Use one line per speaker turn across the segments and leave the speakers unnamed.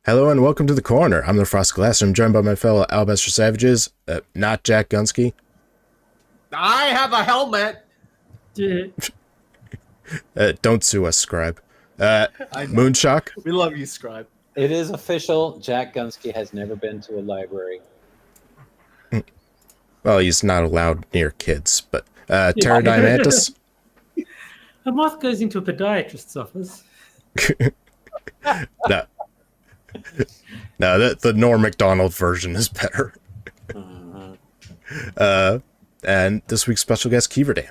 Hello and welcome to the corner. I'm the Frost Glass, and I'm joined by my fellow Alabaster Savages, not Jack Gunsky.
I have a helmet.
Don't sue us, Scribe. Moonshock.
We love you, Scribe.
It is official. Jack Gunsky has never been to a library.
Well, he's not allowed near kids, but Pterodontitis.
A moth goes into a podiatrist's office.
No, the Norm Macdonald version is better. And this week's special guest, Kyiverdam.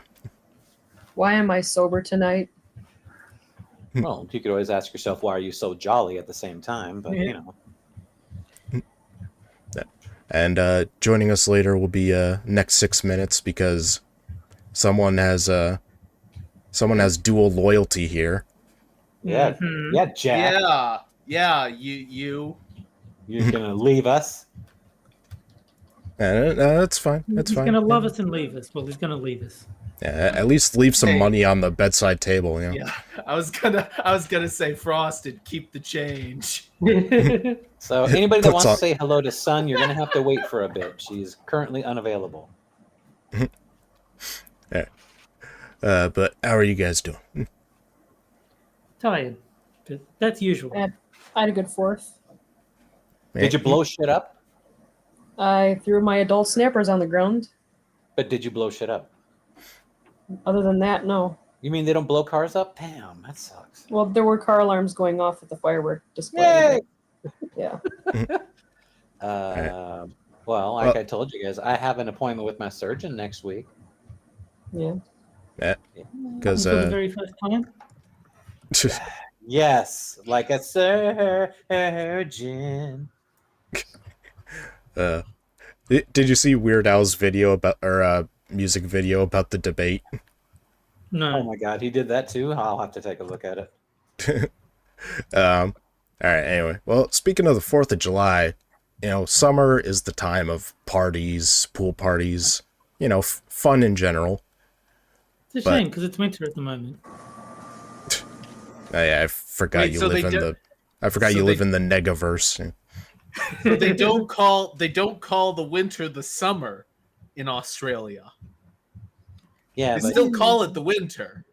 Why am I sober tonight?
Well, you could always ask yourself, why are you so jolly at the same time? But, you know.
And joining us later will be next 6 minutes because someone has dual loyalty here.
Yeah, yeah, Jack.
Yeah, you.
You're going to leave us?
That's fine. That's
he's
fine.
He's going to love us and leave us. Well, he's going to leave us.
Yeah, at least leave some money on the bedside table, you know.
Yeah, I was gonna say Frosted, keep the change.
So anybody that wants to say hello to Sun, you're going to have to wait for a bit. She's currently unavailable.
Yeah. But how are you guys doing?
Tired. But that's usual.
I had a good fourth.
Did you blow shit up?
I threw my adult snappers on the ground.
But did you blow shit up?
Other than that, no.
You mean they don't blow cars up? Damn, that sucks.
Well, there were car alarms going off at the firework display.
Yay!
Yeah.
Well, like I told you guys, I have an appointment with my surgeon next week.
Yeah.
Yeah. Because
For the very first time.
Yes, like a surgeon.
Did you see Weird Al's video about music video about the debate?
No.
Oh my god, he did that too? I'll have to take a look at it.
All right, anyway. Well, speaking of the 4th of July, you know, summer is the time of parties, pool parties, you know, fun in general.
It's a shame because it's winter at the moment.
I forgot you live in the Negaverse.
So they don't call the winter the summer in Australia.
Yeah,
They
but
still call it the winter.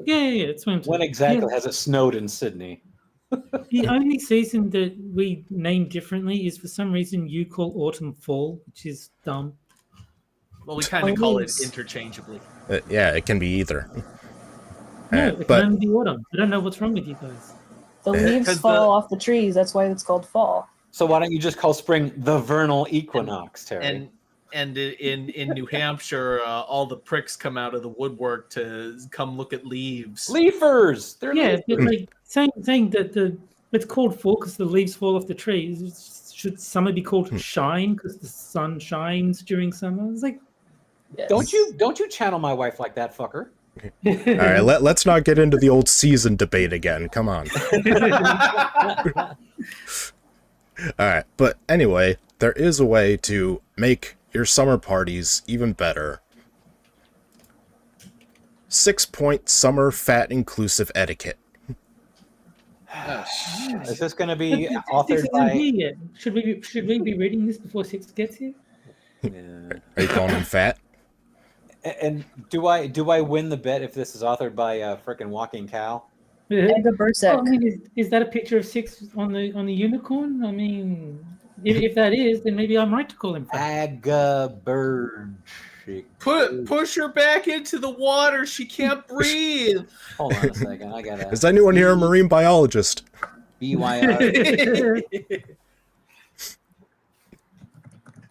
Yeah, it's winter.
when exactly has it snowed in Sydney?
The only season that we name differently is for some reason you call autumn fall, which is dumb.
Well, we kind of call it interchangeably.
Yeah, it can be either.
No, it can only be autumn. I don't know what's wrong with you guys.
The leaves fall off the trees. That's why it's called fall.
So why don't you just call spring the vernal equinox, Terry?
And in New Hampshire, all the pricks come out of the woodwork to come look at leaves.
Leafers! They're
Yeah,
leafers.
but like saying that it's called fall because the leaves fall off the trees. Should summer be called shine because the sun shines during summer? It's like,
Yes.
Don't you channel my wife like that, fucker?
All right, let's not get into the old season debate again. Come on. All right, but anyway, there is a way to make your summer parties even better. 6-point summer fat inclusive etiquette.
Is this going to be
Six
authored
isn't here
by...
yet. Should we be reading this before Six gets here?
Are you calling him fat?
And do I win the bet if this is authored by frickin' Walking Cow?
Edgar Berserk.
Well, I mean, is that a picture of Six on the unicorn? I mean, if that is, then maybe I'm right to call him fat.
Agabird.
Push her back into the water. She can't breathe.
Hold on a second. I gotta...
Is anyone here a marine biologist?
BYR.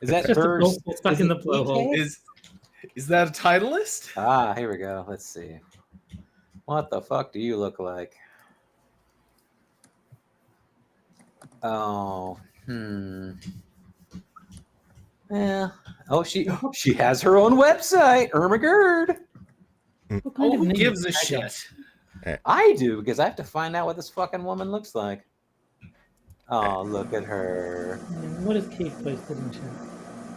Is that
Just a
bird?
ball stuck in the blowhole.
Is that a Titleist?
Ah, here we go. Let's see. What the fuck do you look like? Oh, Yeah. Oh, she has her own website, Ermagerd.
Who gives a shit?
I do, because I have to find out what this fucking woman looks like. Oh, look at her.
What does Keith posted in chat?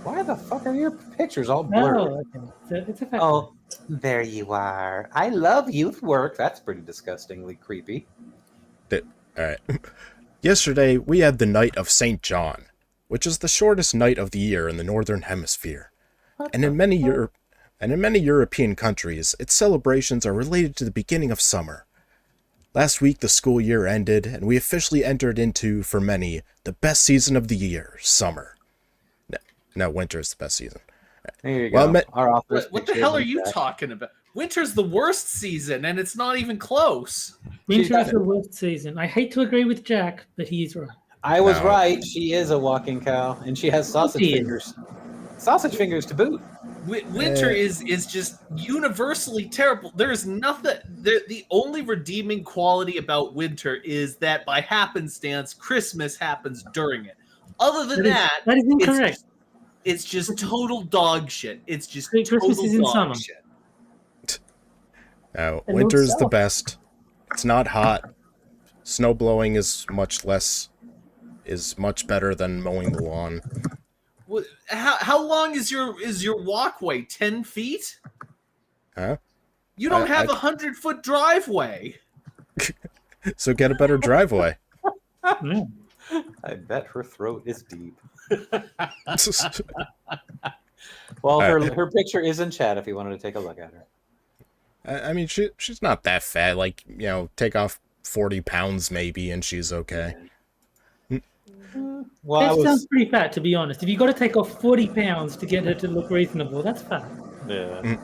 Why the fuck are your pictures all blurry?
Oh, okay. It's a fact.
Oh, there you are. I love youth work. That's pretty disgustingly creepy.
All right. Yesterday, we had the Night of St. John, which is the shortest night of the year in the Northern Hemisphere. And in many European countries, its celebrations are related to the beginning of summer. Last week, the school year ended, and we officially entered into, for many, the best season of the year, summer. No, winter is the best season.
There you
Well,
go. Our author's
What the
picture
hell are
is
you
that.
talking about? Winter's the worst season, and it's not even close.
Winter is the worst season. I hate to agree with Jack, but he's right.
I was
No.
right. She is a walking cow, and she has sausage
She is.
fingers. Sausage fingers to boot.
Winter is just universally terrible. There's nothing. The only redeeming quality about winter is that by happenstance, Christmas happens during it. Other than that,
That is incorrect.
it's just total dog shit. It's just
Christmas
total
is in
dog
summer.
shit.
No,
And
winter's
no
the
snow.
best. It's not hot. Snow blowing is much better than mowing the lawn.
How long is your walkway? 10 feet?
Huh?
You don't
I-
have 100-foot driveway.
So get a better driveway.
Yeah.
I bet her throat is deep. Well, her picture is in chat if you wanted to take a look at her.
I mean, she's not that fat. Like, take off 40 pounds maybe, and she's okay.
Well,
That sounds pretty fat, to be honest. If you got to take off 40 pounds to get her to look reasonable, that's fat.
yeah.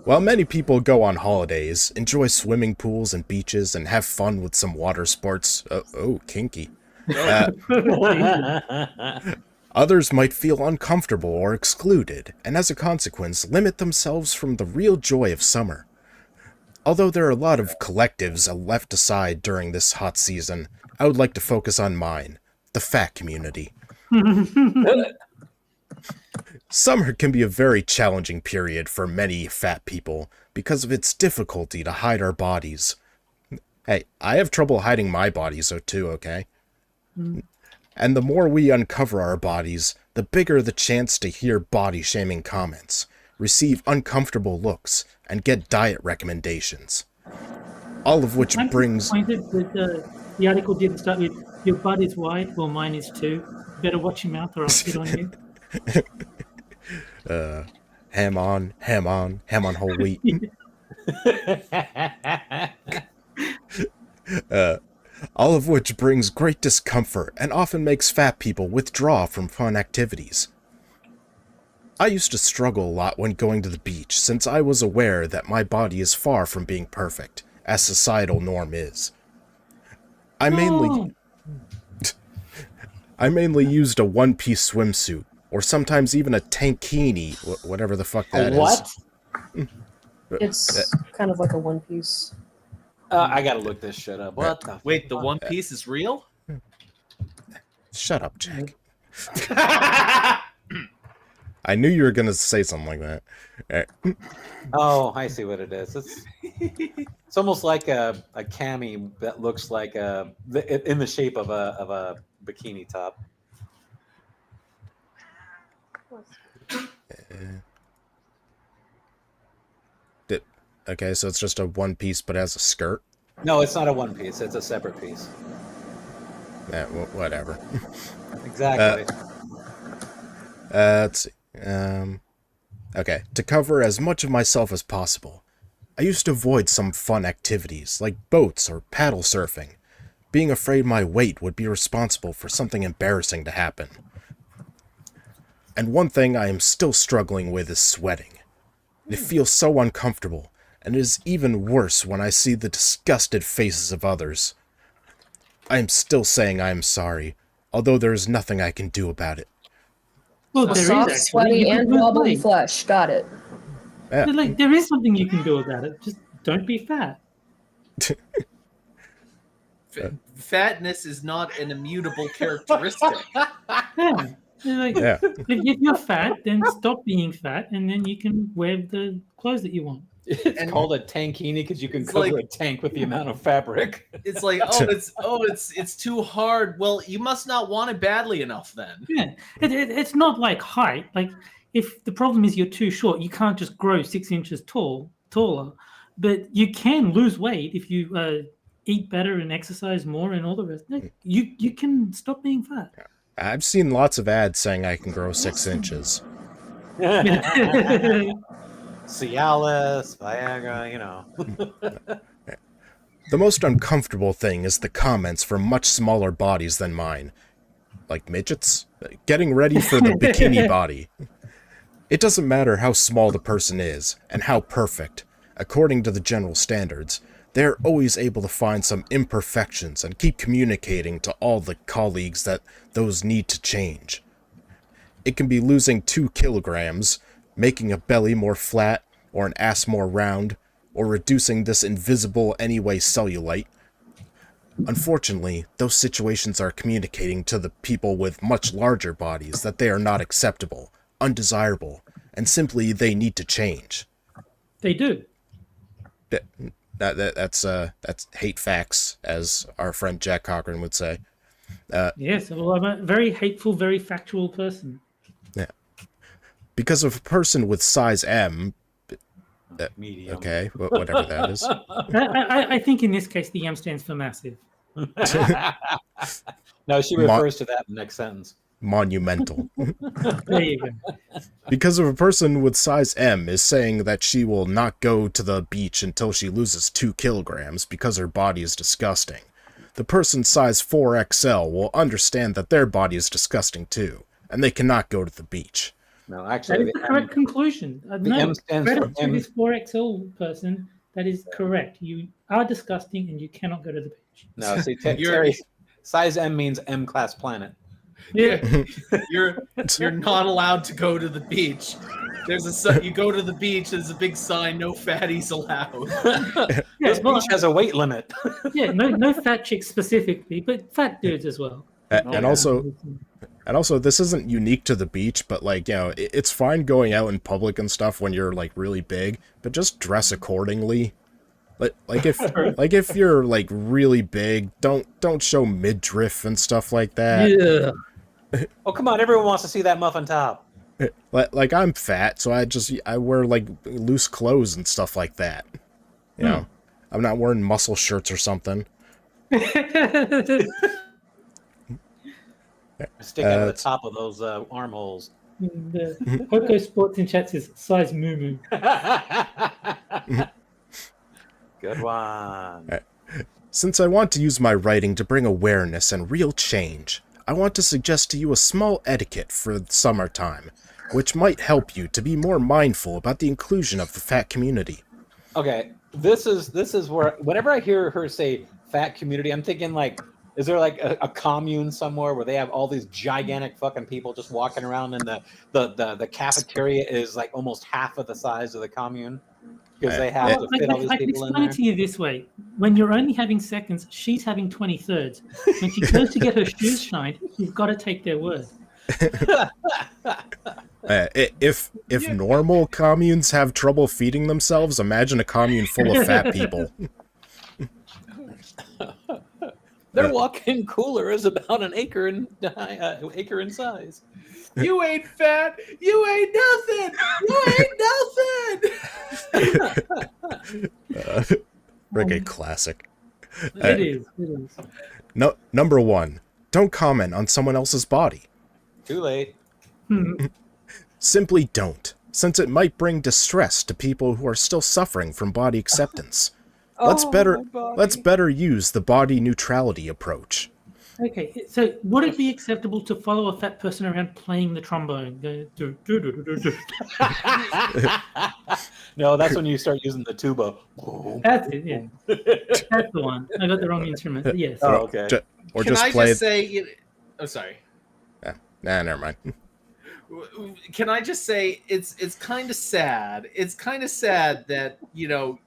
While many people go on holidays, enjoy swimming pools and beaches, and have fun with some water sports, kinky. Others might feel uncomfortable or excluded, and as a consequence, limit themselves from the real joy of summer. Although there are a lot of collectives left aside during this hot season, I would like to focus on mine, the fat community. Summer can be a very challenging period for many fat people because of its difficulty to hide our bodies. Hey, I have trouble hiding my body, so too, okay? And the more we uncover our bodies, the bigger the chance to hear body-shaming comments, receive uncomfortable looks, and get diet recommendations. All of which
I'm
brings...
disappointed that the article didn't start with, your butt is wide, well, mine is too. Better watch your mouth or I'll spit on you.
Ham on whole wheat. All of which brings great discomfort and often makes fat people withdraw from fun activities. I used to struggle a lot when going to the beach since I was aware that my body is far from being perfect, as societal norm is. I mainly used a one-piece swimsuit, or sometimes even a tankini, whatever the fuck that is.
What?
It's kind of like a one piece.
I gotta look this shit up. What the?
Wait, the One Piece is real?
Shut up, Jack. I knew you were gonna say something like that.
Oh, I see what it is. It's almost like a cami that looks like in the shape of a bikini top.
Okay, so it's just a one piece, but has a skirt.
No, it's not a one piece. It's a separate piece.
Yeah, whatever.
Exactly.
Let's see. Okay, to cover as much of myself as possible, I used to avoid some fun activities like boats or paddle surfing, being afraid my weight would be responsible for something embarrassing to happen. And one thing I am still struggling with is sweating. It feels so uncomfortable, and it is even worse when I see the disgusted faces of others. I am still saying I am sorry, although there is nothing I can do about it.
Well,
So
there is
soft,
actually.
sweaty,
You can
and
lose
wobbly
weight.
flesh. Got it.
Yeah.
Like, there is something you can do about it. Just don't be fat.
Fatness is not an immutable characteristic.
Yeah. Like,
Yeah.
if you're fat, then stop being fat, and then you can wear the clothes that you want.
It's called a tankini because you can
It's
cover
like-
a tank with the amount of fabric.
It's like, it's too hard. Well, you must not want it badly enough then.
Yeah, it's not like height. Like, if the problem is you're too short, you can't just grow 6 inches taller. But you can lose weight if you eat better and exercise more and all the rest. No, you can stop being fat.
I've seen lots of ads saying I can grow 6 inches.
Cialis, Viagra, you know.
The most uncomfortable thing is the comments from much smaller bodies than mine. Like midgets? Getting ready for the bikini body. It doesn't matter how small the person is, and how perfect. According to the general standards, they're always able to find some imperfections and keep communicating to all the colleagues that those need to change. It can be losing 2 kilograms, making a belly more flat, or an ass more round, or reducing this invisible anyway cellulite. Unfortunately, those situations are communicating to the people with much larger bodies that they are not acceptable, undesirable, and simply they need to change.
They do.
That's hate facts, as our friend Jack Cochran would say.
Yes, well, I'm a very hateful, very factual person.
Yeah. Because of a person with size M,
Medium.
okay, whatever that is.
I think in this case the M stands for massive.
No, she refers to that in the next sentence.
Monumental.
There you go.
Because of a person with size M is saying that she will not go to the beach until she loses 2 kilograms because her body is disgusting. The person size 4XL will understand that their body is disgusting too, and they cannot go to the beach.
No,
That
actually,
is the correct conclusion. No,
M stands for
credit to
M.
this 4XL person. That is correct. You are disgusting and you cannot go to the beach.
No, see, Terry, size M means M-class planet.
Yeah.
You're not allowed to go to the beach. You go to the beach. There's a big sign: no fatties allowed.
This beach has a weight limit.
Yeah, no fat chicks specifically, but fat dudes as well.
And also, this isn't unique to the beach, but like, you know, it's fine going out in public and stuff when you're like really big, but just dress accordingly. Like if you're like really big, don't show midriff and stuff like that.
Yeah.
Oh, come on. Everyone wants to see that muffin top.
Like I'm fat, so I wear like loose clothes and stuff like that. You know, I'm not wearing muscle shirts or something.
Stick out of the top of those armholes.
The Poco Sports in chat says size moo.
Good one.
Since I want to use my writing to bring awareness and real change, I want to suggest to you a small etiquette for the summertime, which might help you to be more mindful about the inclusion of the fat community.
Okay, this is where whenever I hear her say fat community, I'm thinking like, is there like a commune somewhere where they have all these gigantic fucking people just walking around and the cafeteria is like almost half of the size of the commune? Because they have to fit all these
I can
people in
explain
there.
it to you this way. When you're only having seconds, she's having 23rds. When she goes to get her shoes shined, you've got to take their word.
If normal communes have trouble feeding themselves, imagine a commune full of fat people.
Their walk-in cooler is about an acre in size.
You ain't fat. You ain't nothing. You ain't nothing.
Reggae classic.
It is.
No, number 1, don't comment on someone else's body.
Too late.
Simply don't, since it might bring distress to people who are still suffering from body acceptance. Let's better use the body neutrality approach.
Okay, so would it be acceptable to follow a fat person around playing the trombone?
No, that's when you start using the tuba.
That's it, yeah. That's the one. I got the wrong instrument. Yes.
Oh, okay.
Or
Can
just
I
play
just say? Oh, sorry.
Nah, never mind.
Can I just say it's kind of sad. It's kind of sad that, you know,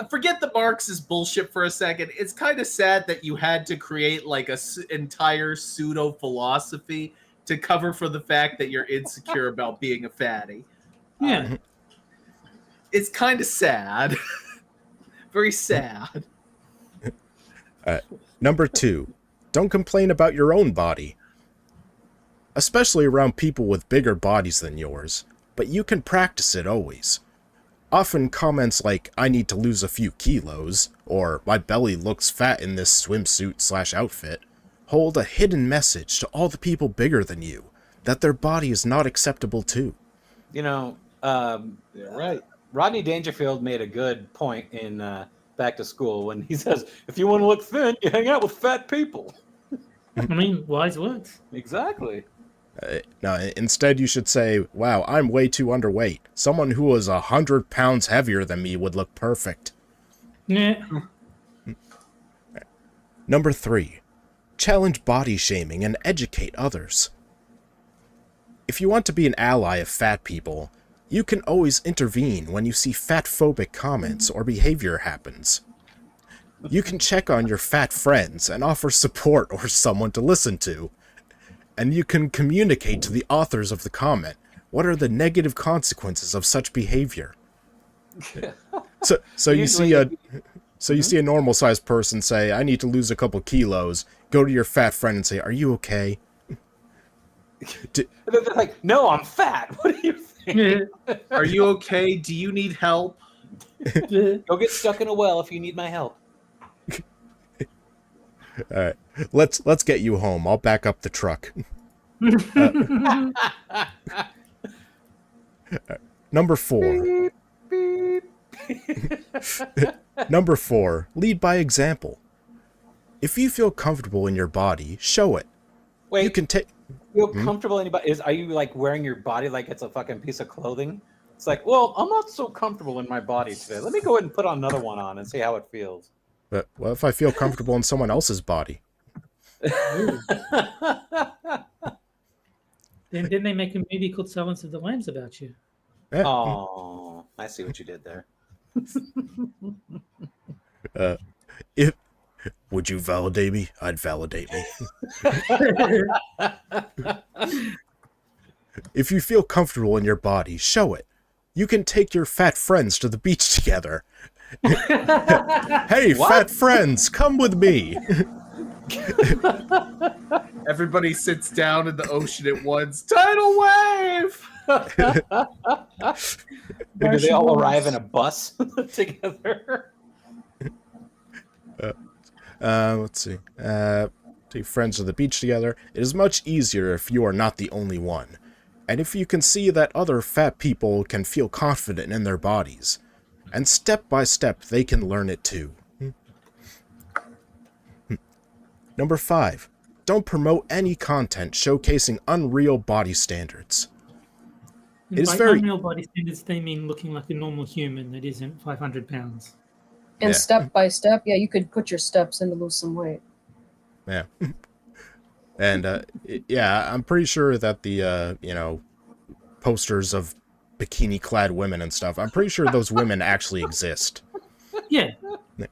forget the Marxist bullshit for a second. It's kind of sad that you had to create like entire pseudo philosophy to cover for the fact that you're insecure about being a fatty.
Yeah.
It's kind of sad. Very sad.
Number 2, don't complain about your own body. Especially around people with bigger bodies than yours, but you can practice it always. Often comments like, I need to lose a few kilos, or my belly looks fat in this swimsuit/outfit, hold a hidden message to all the people bigger than you, that their body is not acceptable too.
You know,
Right.
Rodney Dangerfield made a good point in Back to School when he says, if you want to look thin, you hang out with fat people.
I mean, wise words.
Exactly.
No, instead you should say, wow, I'm way too underweight. Someone who was 100 pounds heavier than me would look perfect.
Yeah.
Number 3. Challenge body shaming and educate others. If you want to be an ally of fat people, you can always intervene when you see fat-phobic comments or behavior happens. You can check on your fat friends and offer support or someone to listen to. And you can communicate to the authors of the comment what are the negative consequences of such behavior. So you see a normal-sized person say, I need to lose a couple kilos. Go to your fat friend and say, are you okay?
They're like, no, I'm fat. What do you think?
Are you okay? Do you need help?
Go get stuck in a well if you need my help.
All right, let's get you home. I'll back up the truck. Number 4. Number 4. Lead by example. If you feel comfortable in your body, show it.
Wait,
You can take.
feel comfortable? Anybody are you like wearing your body like it's a fucking piece of clothing? It's like, well, I'm not so comfortable in my body today. Let me go ahead and put another one on and see how it feels.
But what if I feel comfortable in someone else's body?
Then they make a movie called Silence of the Lambs about you.
Yeah.
Oh, I see what you did there.
If would you validate me? I'd validate me. If you feel comfortable in your body, show it. You can take your fat friends to the beach together. Hey,
What?
fat friends, come with me.
Everybody sits down in the ocean at once. Tidal wave!
Or do they all arrive in a bus together?
Let's see. Take friends to the beach together. It is much easier if you are not the only one. And if you can see that other fat people can feel confident in their bodies. And step by step, they can learn it too. Number 5. Don't promote any content showcasing unreal body standards. It is
By
very...
unreal body standards, they mean looking like a normal human that isn't 500 pounds.
And
Yeah.
step by step, yeah, you could put your steps in to lose some weight.
Yeah. And, yeah, I'm pretty sure that the, posters of bikini-clad women and stuff, I'm pretty sure those women actually exist.
Yeah.
Let's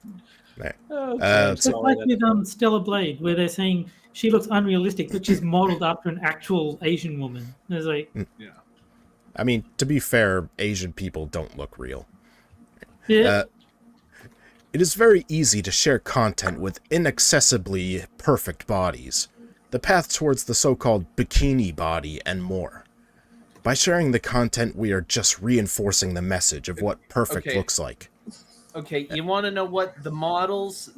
It's
see.
like with Stella Blade, where they're saying she looks unrealistic, but she's modeled after an actual Asian woman. It's like,
Yeah.
I mean, to be fair, Asian people don't look real.
yeah,
It is very easy to share content with inaccessibly perfect bodies, the path towards the so-called bikini body, and more. By sharing the content, we are just reinforcing the message of what perfect
Okay.
looks like.
Okay, you want to know what the models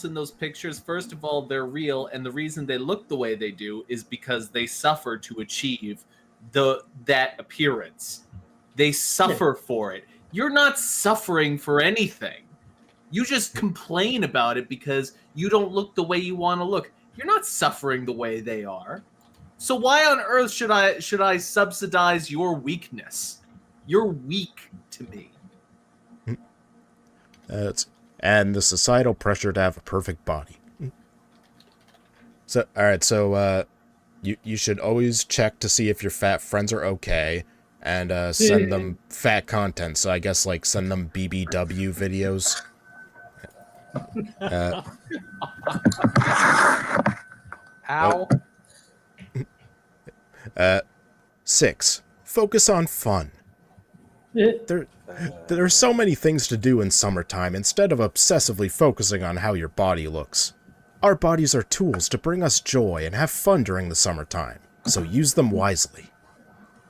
in those pictures, first of all, they're real, and the reason they look the way they do is because they suffer to achieve that appearance. They suffer for it. You're not suffering for anything. You just complain about it because you don't look the way you want to look. You're not suffering the way they are. So why on earth should I subsidize your weakness? You're weak to me.
And the societal pressure to have a perfect body. So, alright, so, you should always check to see if your fat friends are okay, and, send them fat content, so I guess, like, send them BBW videos.
Ow.
6. Focus on fun.
yeah.
There are so many things to do in summertime instead of obsessively focusing on how your body looks. Our bodies are tools to bring us joy and have fun during the summertime, so use them wisely.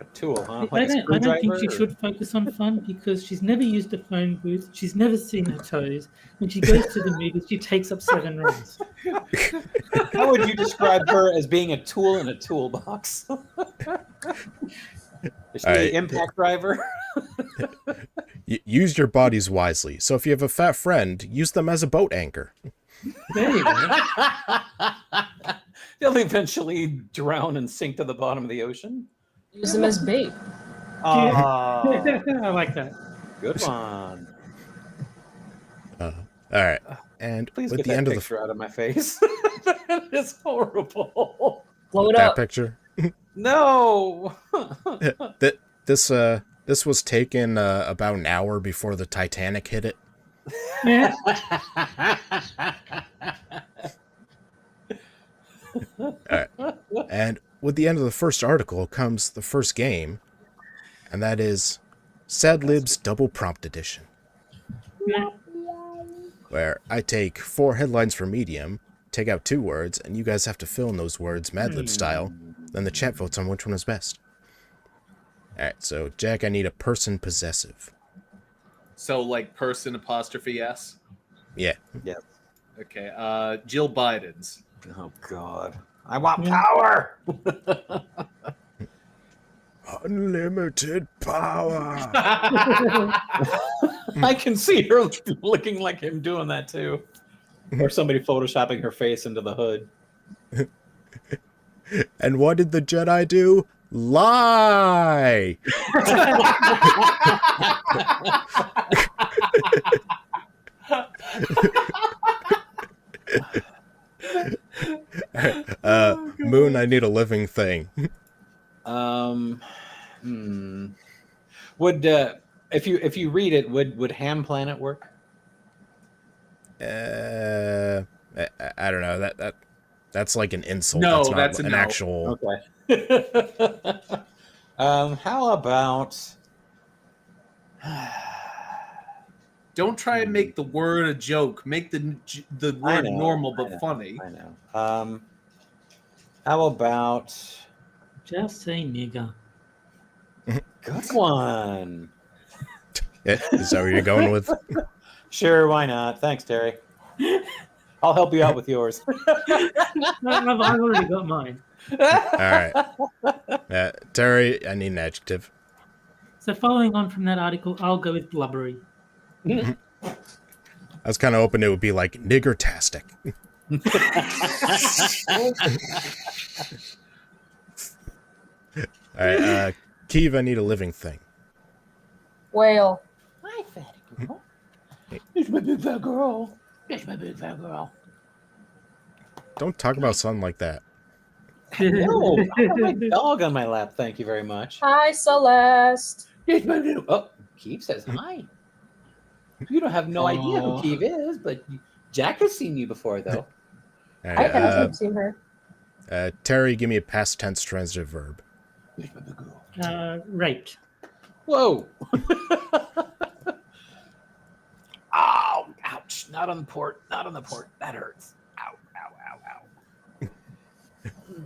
A tool, huh?
I don't think she
screwdriver or-
should focus on fun because she's never used a phone booth. She's never seen her toes. When she goes to the movies, she takes up 7 rows.
How would you describe her as being a tool in a toolbox? Is she the impact driver?
Use your bodies wisely. So if you have a fat friend, use them as a boat anchor.
There you go.
They'll eventually drown and sink to the bottom of the ocean.
Use them as bait.
I like that.
Good one.
All right. And
Please
with
get
the
that
end of the
picture out of my face. That is horrible.
Blow it
that
up.
picture,
No.
this was taken about an hour before the Titanic hit it.
Yeah.
All right. And with the end of the first article comes the first game, and that is Sad Libs Double Prompt Edition,
Yeah.
where I take 4 headlines from Medium, take out 2 words, and you guys have to fill in those words Mad Lib style. Then the chat votes on which one is best. All right, so Jack, I need a person possessive.
So like person apostrophe S.
Yeah.
Yes.
Okay. Jill Biden's.
Oh God. I want power.
Unlimited power.
I can see her looking like him doing that too. Or somebody photoshopping her face into the hood.
And what did the Jedi do? Lie. Moon, I need a living thing.
Would if you read it, would Ham Planet work?
I don't know. That's like an insult.
No,
that's not
that's a
an
no.
actual.
Okay. How about?
Don't try and make the word a joke. Make the word
know,
normal
I
but
know.
funny.
I know. How about?
Just say nigger.
Good one.
Yeah, is that where you're going with?
Sure, why not? Thanks, Terry. I'll help you out with yours.
I've already got mine.
All right. Terry, I need an adjective.
So following on from that article, I'll go with blubbery.
I was kind of hoping it would be like nigger-tastic. All right, Kiev, I need a living thing.
Whale.
Hi, fat girl. It's my big fat girl. It's my big fat girl.
Don't talk about something like that.
No, I have my dog on my lap. Thank you very much.
Hi, Celeste.
It's my little. Oh, Keeve says hi. You don't have no idea who Keeve is, but Jack has seen you before, though.
All
I
right,
haven't seen her.
Terry, give me a past tense transitive verb.
It's my big girl.
Raped.
Whoa. Ow, ouch. Not on the port. Not on the port. That hurts. Ow, ow, ow, ow.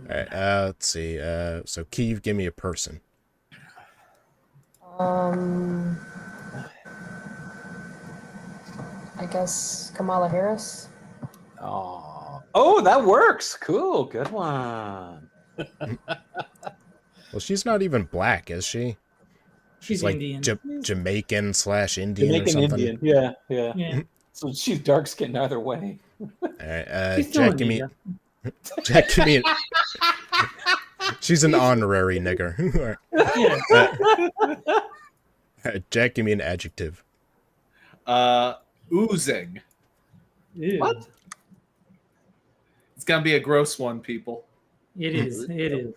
All right, let's see. So Kiev, give me a person.
I guess Kamala Harris.
Oh, that works. Cool. Good one.
Well, she's not even black, is she?
She's
like
Indian.
Jamaican / Indian or
Jamaican
something.
Indian. Yeah, yeah.
Yeah.
So she's dark skinned either way.
All right,
She's still
Jack,
a
give me.
nigger.
Jack, give me. She's an honorary nigger.
Yeah.
Jack, give me an adjective.
Oozing.
Ew.
What?
It's gonna be a gross one, people.
It is. It is.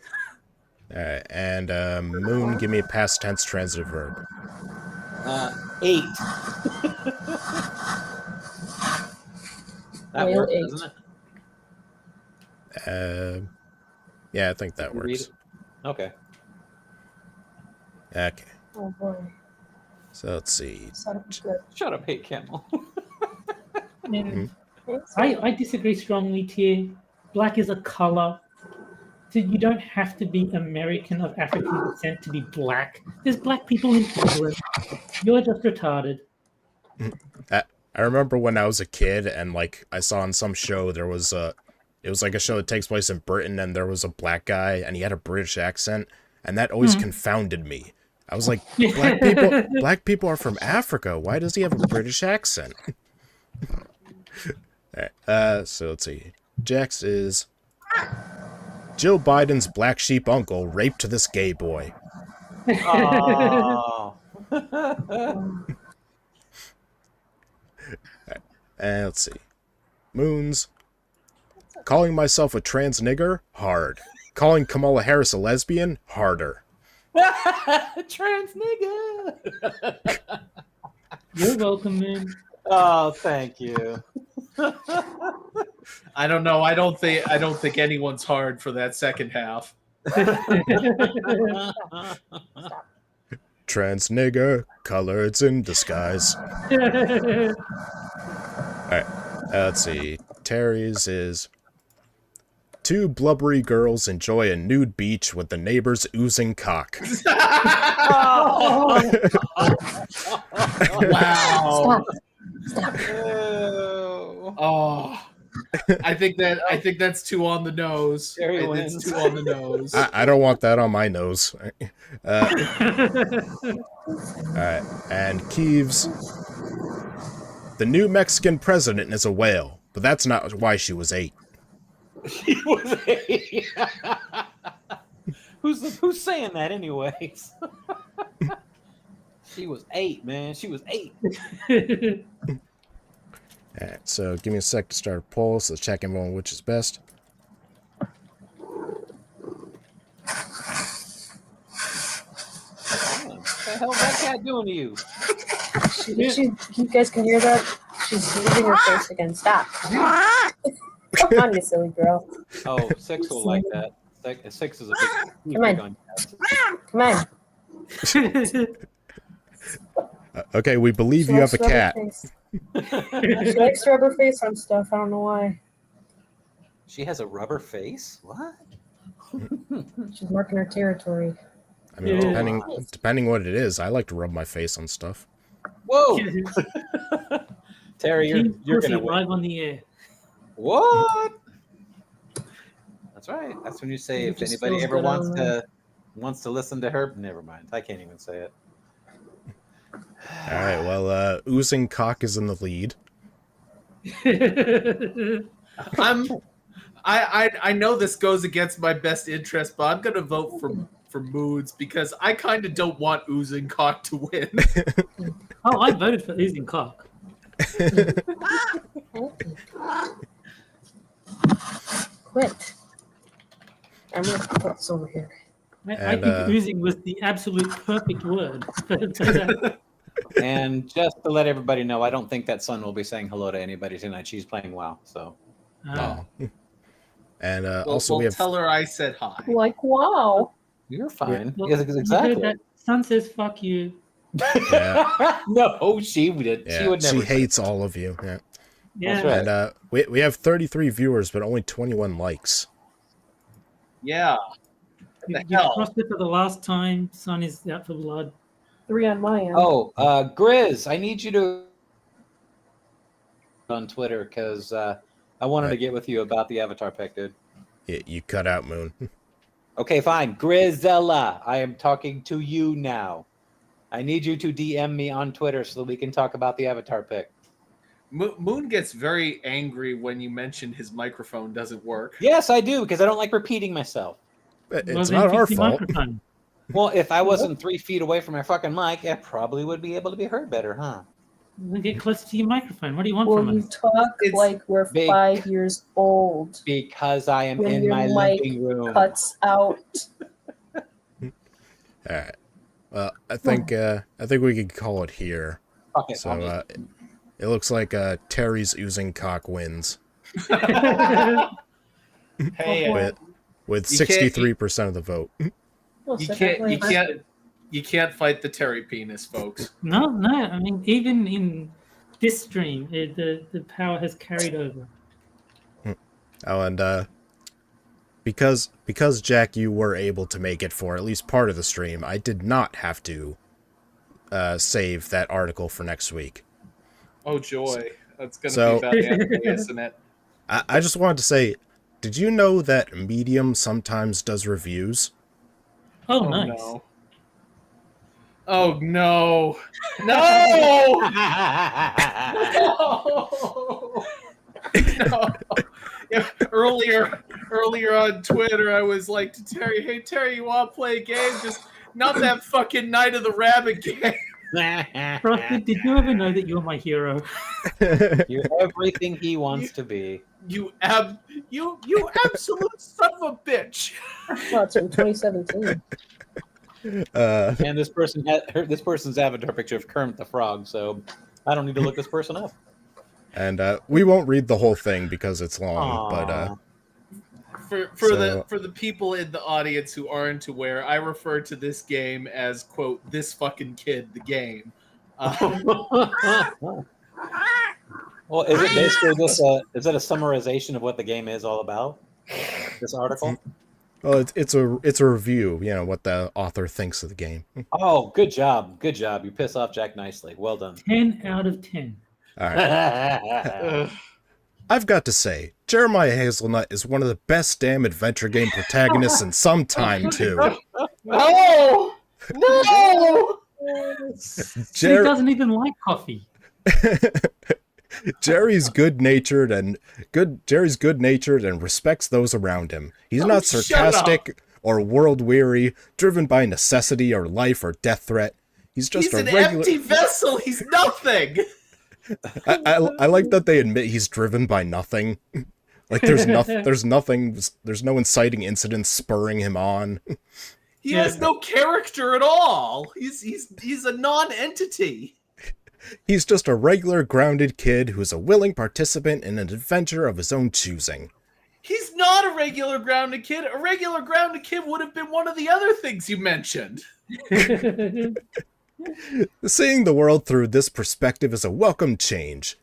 All right, and Moon, give me a past tense transitive verb.
8. That
Whale
works,
ate.
doesn't it?
Yeah, I think that
You read
works.
it? Okay.
Okay,
Oh boy.
so let's see.
Sounded good.
Shut up, hate camel.
I disagree strongly, Tier. Black is a color. you don't have to be American of African descent to be black. There's black people in England. You're just retarded.
I remember when I was a kid and like I saw on some show it was like a show that takes place in Britain and there was a black guy and he had a British accent and that always confounded me. I was like, black people are from Africa. Why does he have a British accent? Alright, so let's see. Jax is Jill Biden's black sheep uncle raped this gay boy.
Oh.
And let's see. Moons. Calling myself a trans nigger? Hard. Calling Kamala Harris a lesbian? Harder.
Trans nigga.
You're welcome, man.
Oh, thank you.
I don't know. I don't think anyone's hard for that second half.
Trans nigger, coloreds in disguise. Alright, let's see. Terry's is... Two blubbery girls enjoy a nude beach with the neighbor's oozing cock.
Wow.
Stop.
Oh. I think that's too on the nose.
Terry
It's
wins.
too on the nose.
I don't want that on my nose. Alright, and Kieves. The new Mexican president is a whale, but that's not why she was 8.
She was 8. Who's saying that anyways? She was 8, man. She was 8.
Alright, so give me a sec to start a poll, so check in on which is best.
What the hell is that cat doing to you?
You guys can hear that? She's moving her face again. Stop. Come on, you silly girl.
Oh, 6 will like that. 6 is a big
Come on.
on cats.
Come on.
Okay, we believe you have a cat.
She likes to rub her face on stuff. I don't know why.
She has a rubber face? What?
She's marking her territory.
I mean,
Yeah.
depending what it is, I like to rub my face on stuff.
Whoa! Terry, you're
Pussy
gonna win.
live on the air.
What? That's right. That's when you say
It
if
just
anybody
feels
ever
good
wants to listen to her. Never mind. I can't even say it.
Alright, well, oozing cock is in the lead.
I know this goes against my best interest, but I'm gonna vote for Moods because I kind of don't want oozing cock to win.
Oh, I voted for oozing cock.
Quit. I'm gonna put this over here.
I
And,
think oozing was the absolute perfect word. for that.
And just to let everybody know, I don't think that son will be saying hello to anybody tonight. She's playing WoW, so
Oh. And
Well,
also we have
tell her I said hi.
Like, wow.
you're fine.
Well,
Yes,
you heard
exactly.
that? Son says fuck you.
Yeah.
No, she would.
Yeah,
She would never.
she hates all of you. Yeah.
Yeah.
That's right.
And we have 33 viewers, but only 21 likes.
Yeah.
You
What the hell?
crossed it for the last time. Son is out for blood.
3 on my end.
Oh, Grizz, I need you to on Twitter because I wanted to get with you about the Avatar pick, dude.
You cut out, Moon.
Okay, fine. Grizzella, I am talking to you now. I need you to DM me on Twitter so that we can talk about the Avatar pick.
Moon gets very angry when you mention his microphone doesn't work.
Yes, I do, because I don't like repeating myself.
It's
Well, then
not our
fix the
fault.
microphone.
Well, if I wasn't 3 feet away from my fucking mic, I probably would be able to be heard better, huh?
Then get closer to your microphone. What do you want
Well,
from
you
us?
talk
It's
like we're
big.
5 years old.
Because I am
When
in
your
my
mic
living room.
Cuts out.
All right. Well, I think we could call it here.
Fuck it,
So
I'll just-
it looks like Terry's oozing cock wins
Hey,
with
You can't-
63% of the vote.
Well,
you
so
can't
definitely
you can't fight the Terry penis, folks.
No. I mean, even in this stream, the power has carried over.
Oh, and because Jack, you were able to make it for at least part of the stream, I did not have to save that article for next week.
Oh joy, that's gonna
So-
be about anime, isn't it?
I just wanted to say, did you know that Medium sometimes does reviews?
Oh,
Oh
nice.
no. Oh no. No! No. Yeah, earlier on Twitter, I was like to Terry, "Hey Terry, you want to play a game? Just not that fucking Night of the Rabbit game."
Frosty, did you ever know that you're my hero?
You're everything he wants to be.
You absolute son of a bitch.
Well, it's from 2017.
And this person's avatar picture of Kermit the Frog, so I don't need to look this person up.
And we won't read the whole thing because it's long, but
Aw.
For the people in the audience who aren't aware, I refer to this game as quote "this fucking kid," the game.
Well, is it basically this? Is it a summarization of what the game is all about? This article?
well, it's a review. You know what the author thinks of the game.
Oh, good job, good job. You piss off Jack nicely. Well done.
10 out of 10.
All right. I've got to say, Jeremiah Hazelnut is one of the best damn adventure game protagonists in some time too.
No, no.
He doesn't even like coffee.
Jerry's good-natured and respects those around him. He's not
shut
sarcastic or world-weary, driven by necessity or life or death threat. He's just
He's
a
an
regular.
empty vessel. He's nothing.
I like that they admit he's driven by nothing. Like there's no inciting incidents spurring him on.
He has no character at all. He's a non-entity.
He's just a regular grounded kid who's a willing participant in an adventure of his own choosing.
He's not a regular grounded kid. A regular grounded kid would have been one of the other things you mentioned.
Seeing the world through this perspective is a welcome change.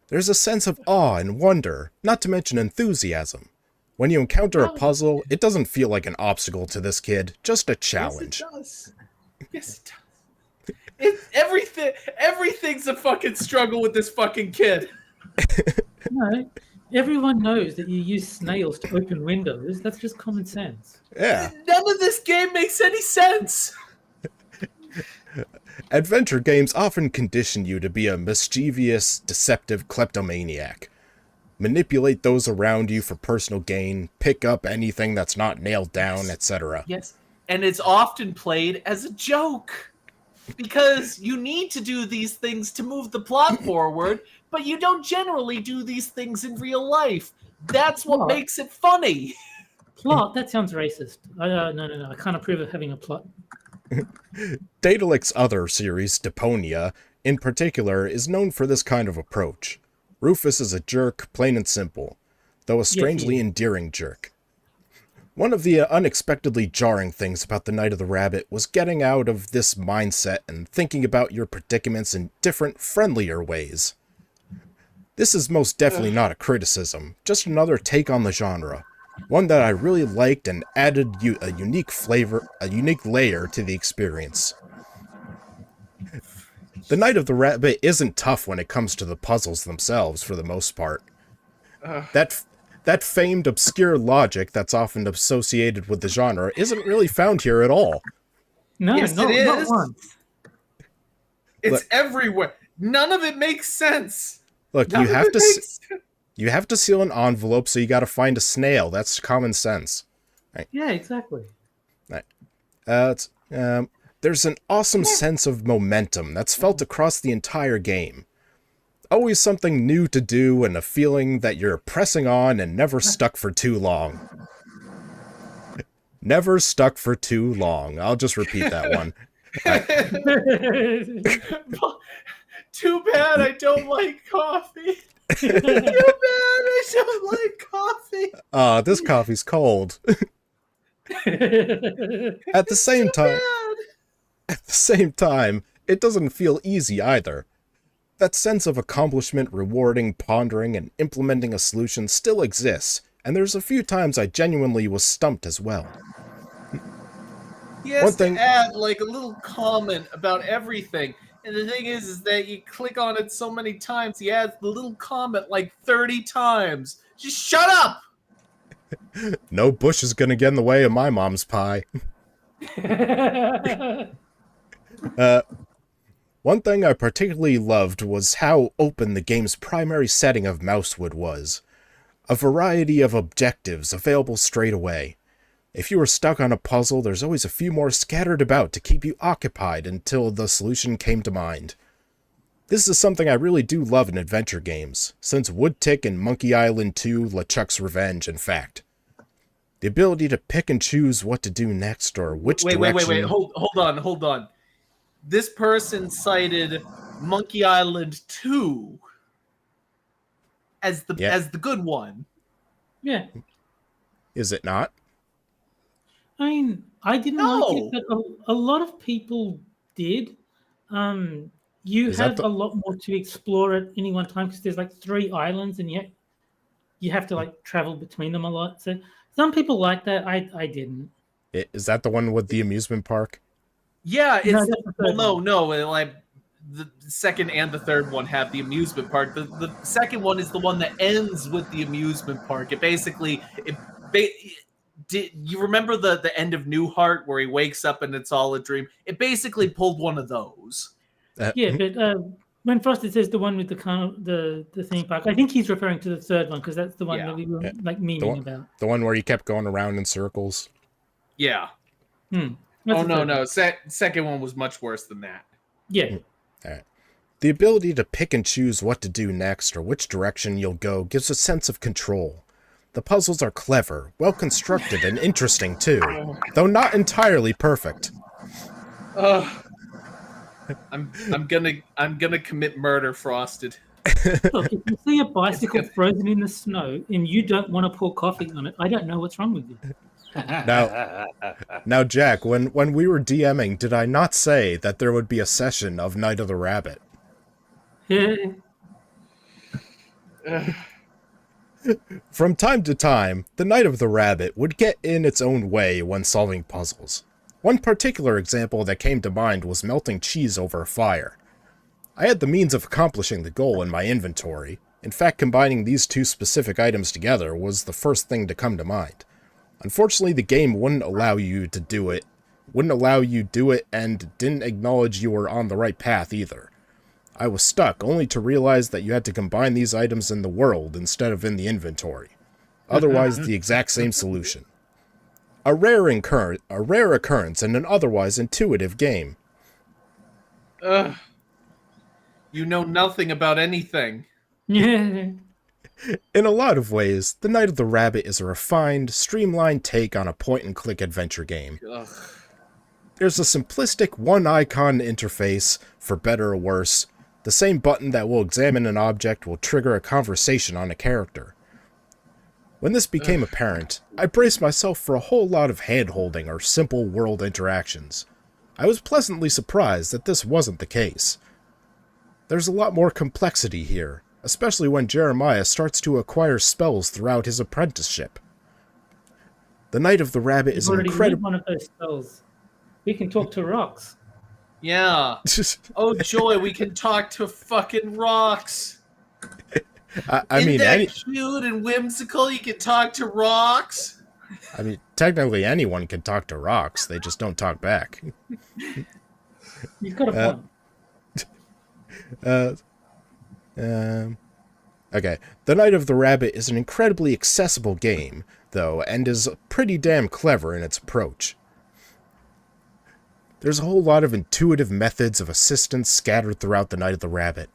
There's a sense of awe and wonder, not to mention enthusiasm. When you encounter a puzzle, it doesn't feel like an obstacle to this kid, just a challenge.
Yes, it does. Yes, it does. Everything's a fucking struggle with this fucking kid.
No, everyone knows that you use snails to open windows. That's just common sense.
Yeah.
None of this game makes any sense.
Adventure games often condition you to be a mischievous, deceptive kleptomaniac. Manipulate those around you for personal gain, pick up anything that's not nailed down, etc.
Yes, and it's often played as a joke. Because you need to do these things to move the plot forward, but you don't generally do these things in real life. That's what makes it funny.
Plot? That sounds racist. No. I can't approve of having a plot.
Datalic's other series, Deponia, in particular, is known for this kind of approach. Rufus is a jerk, plain and simple, though a strangely endearing jerk. One of the unexpectedly jarring things about the Night of the Rabbit was getting out of this mindset and thinking about your predicaments in different, friendlier ways. This is most definitely not a criticism, just another take on the genre. One that I really liked and added a unique layer to the experience. The Night of the Rabbit isn't tough when it comes to the puzzles themselves, for the most part. That famed obscure logic that's often associated with the genre isn't really found here at all.
No,
Yes,
not,
it is.
not once.
It's everywhere. None of it makes sense.
Look,
None
you
of
have
it
to
makes sense.
you have to seal an envelope, so you got to find a snail. That's common sense.
Yeah, exactly.
There's an awesome sense of momentum that's felt across the entire game. Always something new to do and a feeling that you're pressing on and never stuck for too long. Never stuck for too long. I'll just repeat that one.
Too bad I don't like coffee. Too bad I don't like coffee.
This coffee's cold. At the same time, it doesn't feel easy either. That sense of accomplishment, rewarding, pondering, and implementing a solution still exists, and there's a few times I genuinely was stumped as well.
He has
One thing-
to add like a little comment about everything. And the thing is that you click on it so many times, he adds the little comment like 30 times. Just shut up!
No bush is gonna get in the way of my mom's pie. One thing I particularly loved was how open the game's primary setting of Mousewood was. A variety of objectives available straight away. If you were stuck on a puzzle, there's always a few more scattered about to keep you occupied until the solution came to mind. This is something I really do love in adventure games, since Woodtick and Monkey Island 2, LeChuck's Revenge, in fact. The ability to pick and choose what to do next or which direction...
Wait. Hold on. This person cited Monkey Island 2 as the good one.
Yeah.
Is it not?
I mean, I didn't like it, but a lot of people did. You have a lot more to explore at any one time because there's like 3 islands and you have to like travel between them a lot. So some people like that. I didn't.
Is that the one with the amusement park?
Yeah,
No,
it's
that's the third one.
like the second and the third one have the amusement park. The second one is the one that ends with the amusement park. You remember the end of Newhart where he wakes up and it's all a dream? It basically pulled one of those.
Yeah, but when Frosted says the one with the theme park, I think he's referring to the third one because that's the one that we were like memeing about.
The one where you kept going around in circles.
Yeah. No. Second one was much worse than that.
Yeah.
Alright. The ability to pick and choose what to do next or which direction you'll go gives a sense of control. The puzzles are clever, well constructed, and interesting too, though not entirely perfect.
I'm gonna commit murder, Frosted.
Look, if you see a bicycle frozen in the snow and you don't want to pour coffee on it, I don't know what's wrong with you.
Now, Jack, when we were DMing, did I not say that there would be a session of Night of the Rabbit? From time to time, the Night of the Rabbit would get in its own way when solving puzzles. One particular example that came to mind was melting cheese over a fire. I had the means of accomplishing the goal in my inventory. In fact, combining these 2 specific items together was the first thing to come to mind. Unfortunately, the game wouldn't allow you to do it, and didn't acknowledge you were on the right path either. I was stuck, only to realize that you had to combine these items in the world instead of in the inventory. Otherwise, the exact same solution. A rare occurrence in an otherwise intuitive game.
You know nothing about anything.
Yeah.
In a lot of ways, The Night of the Rabbit is a refined, streamlined take on a point-and-click adventure game.
Ugh.
There's a simplistic one-icon interface, for better or worse. The same button that will examine an object will trigger a conversation on a character. When this became apparent, I braced myself for a whole lot of hand-holding or simple world interactions. I was pleasantly surprised that this wasn't the case. There's a lot more complexity here, especially when Jeremiah starts to acquire spells throughout his apprenticeship. The Night of the Rabbit is an incredible...
one of those spells. We can talk to rocks.
Yeah. Oh joy, we can talk to fucking rocks. Isn't that cute and whimsical? You can talk to rocks.
I mean, technically anyone can talk to rocks. They just don't talk back.
You've got a point.
Okay. The Night of the Rabbit is an incredibly accessible game, though, and is pretty damn clever in its approach. There's a whole lot of intuitive methods of assistance scattered throughout The Night of the Rabbit.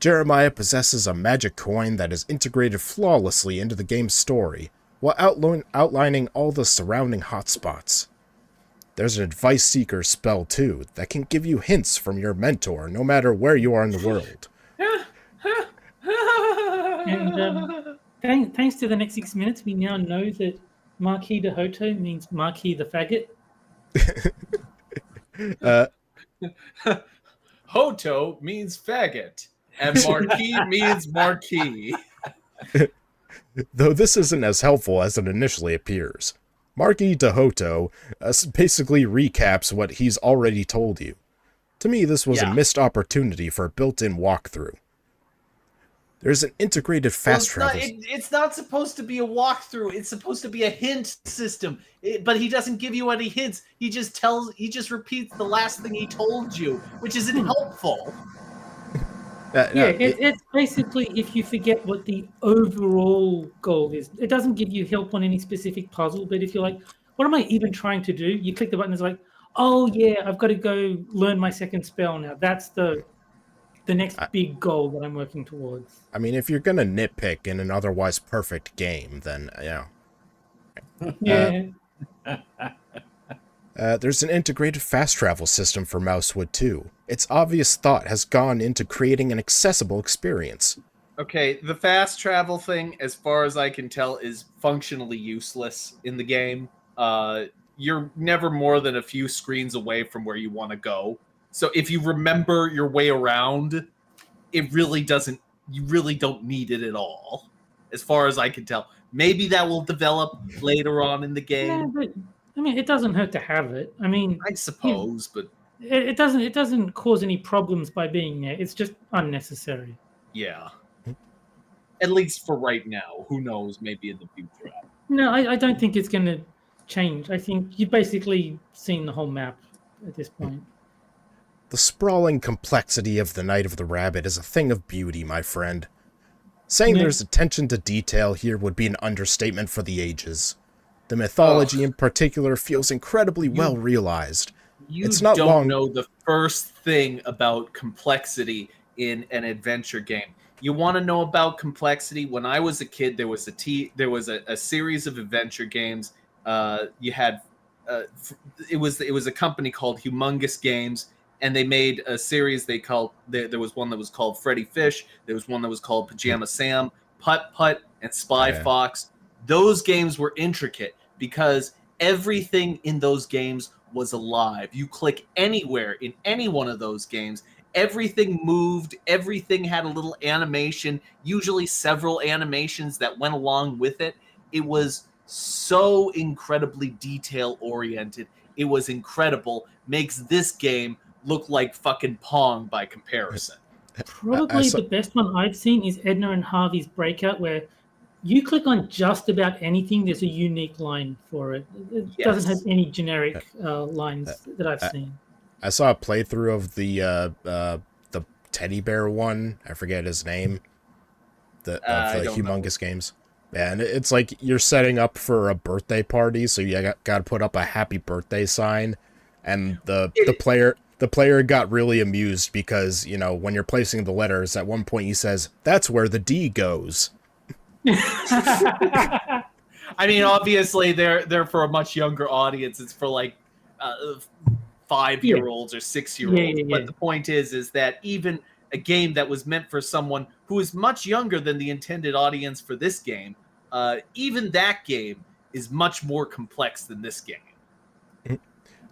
Jeremiah possesses a magic coin that is integrated flawlessly into the game's story, while outlining all the surrounding hotspots. There's an Advice Seeker spell, too, that can give you hints from your mentor no matter where you are in the world.
And thanks to the next 6 minutes, we now know that Marquis de Hoto means Marquis the Faggot.
Hoto means faggot, and Marquis means marquis.
Though this isn't as helpful as it initially appears. Marky Dahoto basically recaps what he's already told you. To me, this was a missed opportunity for a built-in walkthrough. There's an integrated fast travel.
It's not supposed to be a walkthrough. It's supposed to be a hint system. But he doesn't give you any hints. He just repeats the last thing he told you, which isn't helpful.
It's basically if you forget what the overall goal is. It doesn't give you help on any specific puzzle, but if you're like, what am I even trying to do? You click the button, it's like, oh yeah, I've got to go learn my second spell now. That's the next big goal that I'm working towards.
I mean, if you're going to nitpick in an otherwise perfect game, then,
Yeah.
There's an integrated fast travel system for Mousewood, too. Its obvious thought has gone into creating an accessible experience.
Okay, the fast travel thing, as far as I can tell, is functionally useless in the game. You're never more than a few screens away from where you want to go. So if you remember your way around, you really don't need it at all, as far as I can tell. Maybe that will develop later on in the game.
Yeah, but I mean, it doesn't hurt to have it. I mean,
I suppose, but
it doesn't cause any problems by being there. It's just unnecessary.
Yeah. At least for right now. Who knows? Maybe in the future.
No, I don't think it's going to change. I think you've basically seen the whole map at this point.
The sprawling complexity of the Night of the Rabbit is a thing of beauty, my friend. Saying there's attention to detail here would be an understatement for the ages. The mythology in particular feels incredibly well realized.
It's not don't know the first thing about complexity in an adventure game. You want to know about complexity? When I was a kid, there was a series of adventure games. You had it was a company called Humongous Games, and they made a series there was one that was called Freddy Fish, there was one that was called Pajama Sam, Putt Putt, and Spy Fox. Those games were intricate because everything in those games was alive. You click anywhere in any one of those games, everything moved, everything had a little animation, usually several animations that went along with it. It was so incredibly detail-oriented. It was incredible. Makes this game look like fucking Pong by comparison.
Probably the best one I've seen is Edna and Harvey's Breakout, where you click on just about anything, there's a unique line for it. It doesn't have any generic lines that I've seen.
I saw a playthrough of the teddy bear one. I forget his name. The Humongous Games. Yeah, and it's like you're setting up for a birthday party, so you got to put up a happy birthday sign, and the player got really amused because, you know, when you're placing the letters, at one point he says, "That's where the D goes."
I mean, obviously they're for a much younger audience. It's for like 5-year-olds or 6-year-olds. But the point is that even a game that was meant for someone who is much younger than the intended audience for this game, even that game is much more complex than this game.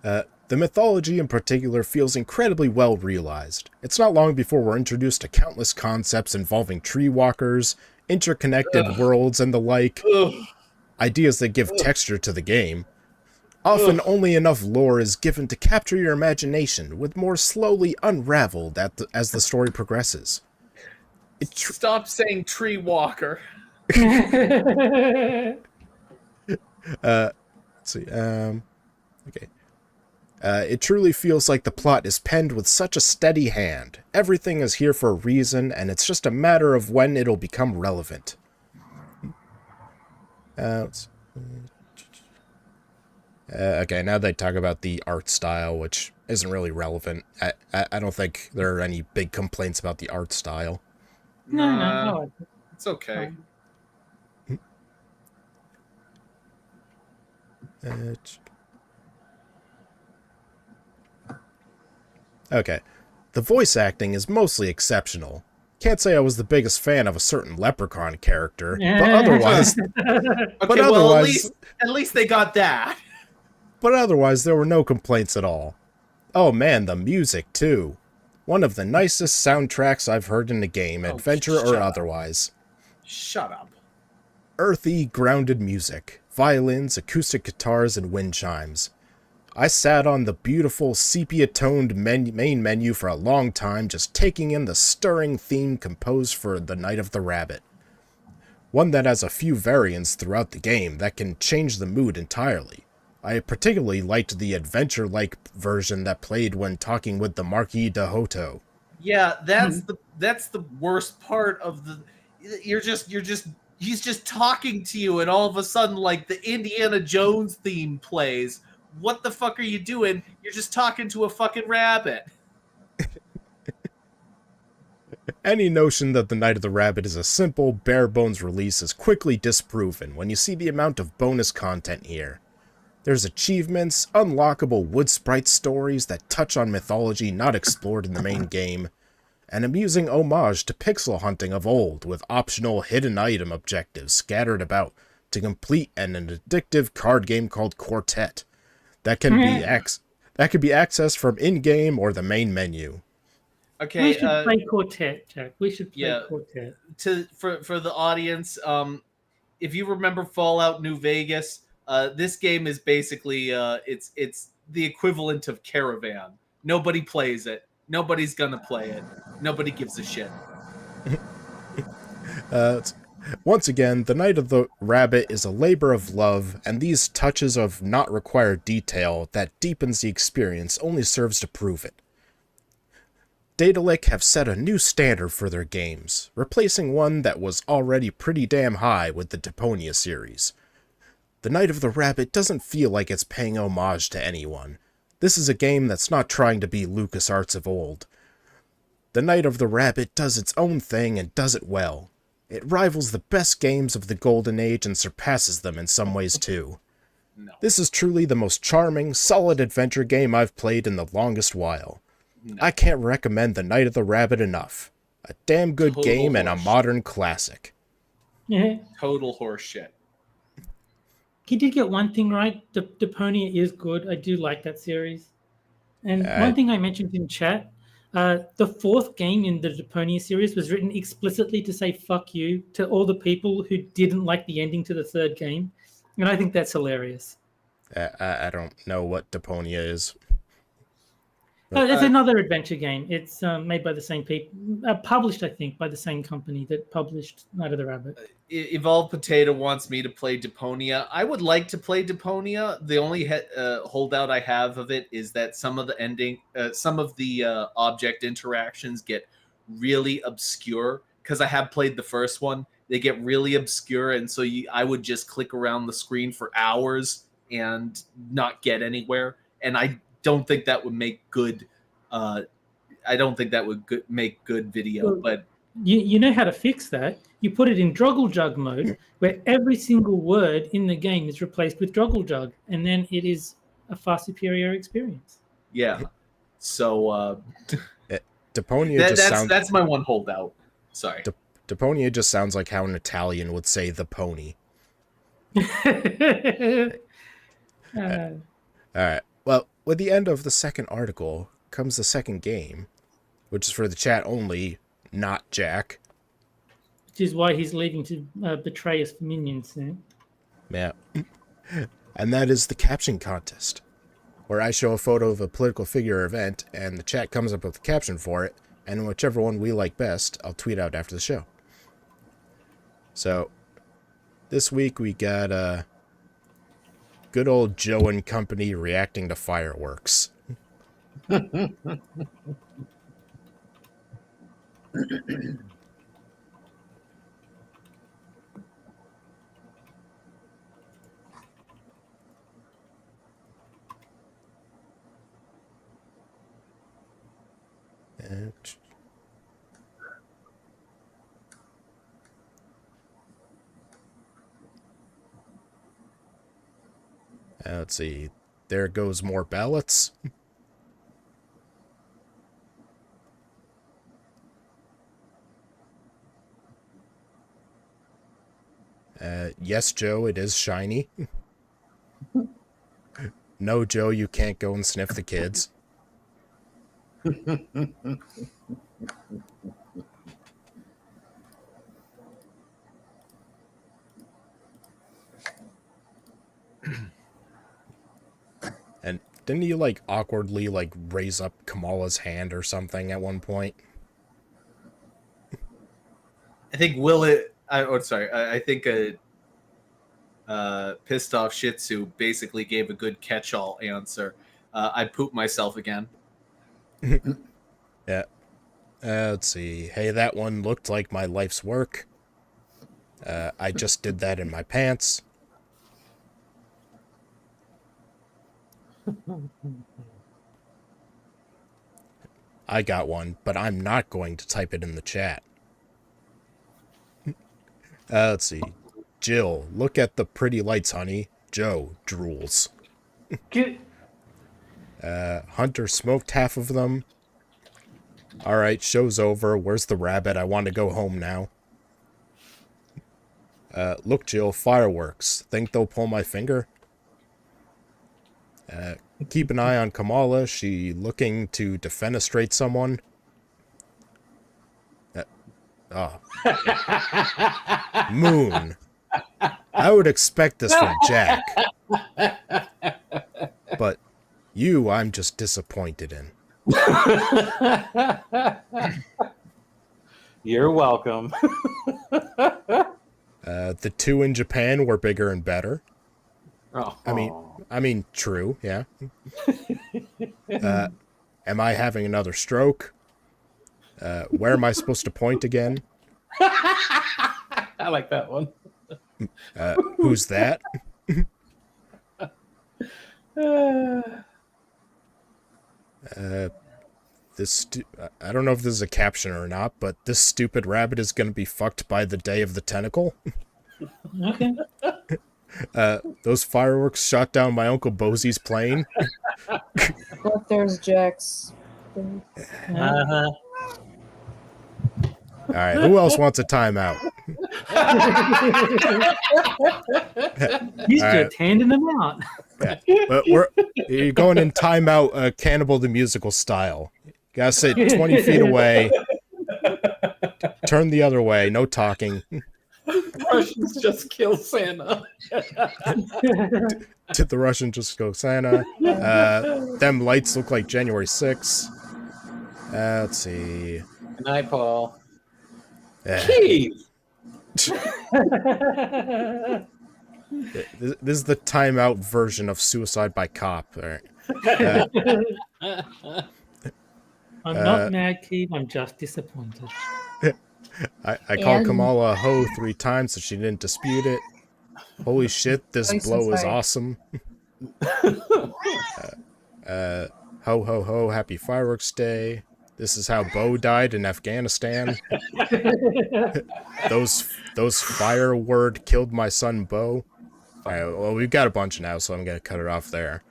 The mythology in particular feels incredibly well realized. It's not long before we're introduced to countless concepts involving tree walkers, interconnected worlds, and the like. Ideas that give texture to the game. Often only enough lore is given to capture your imagination, with more slowly unraveled as the story progresses.
Stop saying tree walker.
Let's see. Okay. It truly feels like the plot is penned with such a steady hand. Everything is here for a reason, and it's just a matter of when it'll become relevant. Okay, now they talk about the art style, which isn't really relevant. I don't think there are any big complaints about the art style.
No.
It's okay.
Okay. The voice acting is mostly exceptional. Can't say I was the biggest fan of a certain Leprechaun character, but otherwise...
At least they got that.
But otherwise, there were no complaints at all. Oh man, the music, too. One of the nicest soundtracks I've heard in a game, adventure or otherwise.
Shut up.
earthy, grounded music, violins, acoustic guitars, and wind chimes. I sat on the beautiful sepia-toned main menu for a long time just taking in the stirring theme composed for The Night of the Rabbit. One that has a few variants throughout the game that can change the mood entirely. I particularly liked the adventure-like version that played when talking with the Marquis de Hoto.
Yeah, that's the worst part of the. He's just talking to you, and all of a sudden, like the Indiana Jones theme plays. What the fuck are you doing? You're just talking to a fucking rabbit.
Any notion that The Night of the Rabbit is a simple, bare-bones release is quickly disproven when you see the amount of bonus content here. There's achievements, unlockable wood sprite stories that touch on mythology not explored in the main game, an amusing homage to pixel hunting of old with optional hidden item objectives scattered about to complete an addictive card game called Quartet that can be accessed from in-game or the main menu.
Okay,
we should play Quartet, Jack. We should play Quartet.
For the audience, if you remember Fallout New Vegas, this game is basically it's the equivalent of Caravan. Nobody plays it. Nobody's gonna play it. Nobody gives a shit.
Once again, The Night of the Rabbit is a labor of love, and these touches of not required detail that deepens the experience only serves to prove it. Daedalic have set a new standard for their games, replacing one that was already pretty damn high with the Deponia series. The Night of the Rabbit doesn't feel like it's paying homage to anyone. This is a game that's not trying to be LucasArts of old. The Night of the Rabbit does its own thing and does it well. It rivals the best games of the Golden Age and surpasses them in some ways too.
No.
This is truly the most charming, solid adventure game I've played in the longest while. No. I can't recommend The Night of the Rabbit enough. A damn good game and a modern classic.
Yeah.
Total horseshit.
He did get one thing right. Deponia is good. I do like that series. And one thing I mentioned in chat, the fourth game in the Deponia series was written explicitly to say fuck you to all the people who didn't like the ending to the third game. And I think that's hilarious.
I don't know what Deponia is.
It's another adventure game. It's made by the same people, published, I think, by the same company that published Night of the Rabbit.
Evolved Potato wants me to play Deponia. I would like to play Deponia. The only holdout I have of it is that some of the object interactions get really obscure. Because I have played the first one, they get really obscure, and so I would just click around the screen for hours and not get anywhere. And I don't think that would make good. Make good video. Well, but
you know how to fix that. You put it in Droggle Jug mode, where every single word in the game is replaced with Droggle Jug, and then it is a far superior experience.
Yeah. So
Deponia
that's my one holdout. Sorry.
Deponia just sounds like how an Italian would say the pony. Alright. Well, with the end of the second article comes the second game, which is for the chat only, not Jack.
Which is why he's leaving to betray us for minions soon.
Yeah. And that is the Caption Contest, where I show a photo of a political figure or event, and the chat comes up with a caption for it, and whichever one we like best, I'll tweet out after the show. So, this week we got good old Joe and company reacting to fireworks. Let's see. There goes more ballots. Yes, Joe, it is shiny. No, Joe, you can't go and sniff the kids. didn't he, like, awkwardly, like, raise up Kamala's hand or something at one point?
I think I think a pissed off Shih Tzu basically gave a good catch-all answer. I pooped myself again.
Yeah. Let's see. Hey, that one looked like my life's work. I just did that in my pants. I got one, but I'm not going to type it in the chat. Let's see. Jill, look at the pretty lights, honey. Joe drools. Hunter smoked half of them. Alright, show's over. Where's the rabbit? I want to go home now. Look, Jill, fireworks. Think they'll pull my finger? Keep an eye on Kamala. She looking to defenestrate someone? Moon. I would expect this from Jack. But you, I'm just disappointed in.
You're welcome.
The two in Japan were bigger and better.
Oh.
I mean, true, yeah. Am I having another stroke? Where am I supposed to point again?
I like that one.
Who's that? I don't know if this is a caption or not, but this stupid rabbit is going to be fucked by the day of the tentacle.
Okay.
Those fireworks shot down my Uncle Bosie's plane.
Look, there's Jack's.
Uh-huh.
All right, who else wants a timeout?
He's
All
just handing them out.
Yeah. But you're going in timeout, Cannibal the Musical style. You gotta sit 20 feet away. Turn the other way. No talking.
Russians just kill Santa.
Did the Russian just go Santa? Them lights look like January 6th. Let's see.
Good night, Paul.
Keith! This is the timeout version of Suicide by Cop. All right.
I'm not mad, Keith. I'm just disappointed.
I called Kamala a hoe 3 times, so she didn't dispute it. Holy shit, this blow is awesome. Ho ho ho, happy fireworks day. This is how Bo died in Afghanistan. Those fire word killed my son Bo. All right, well, we've got a bunch now, so I'm gonna cut it off there.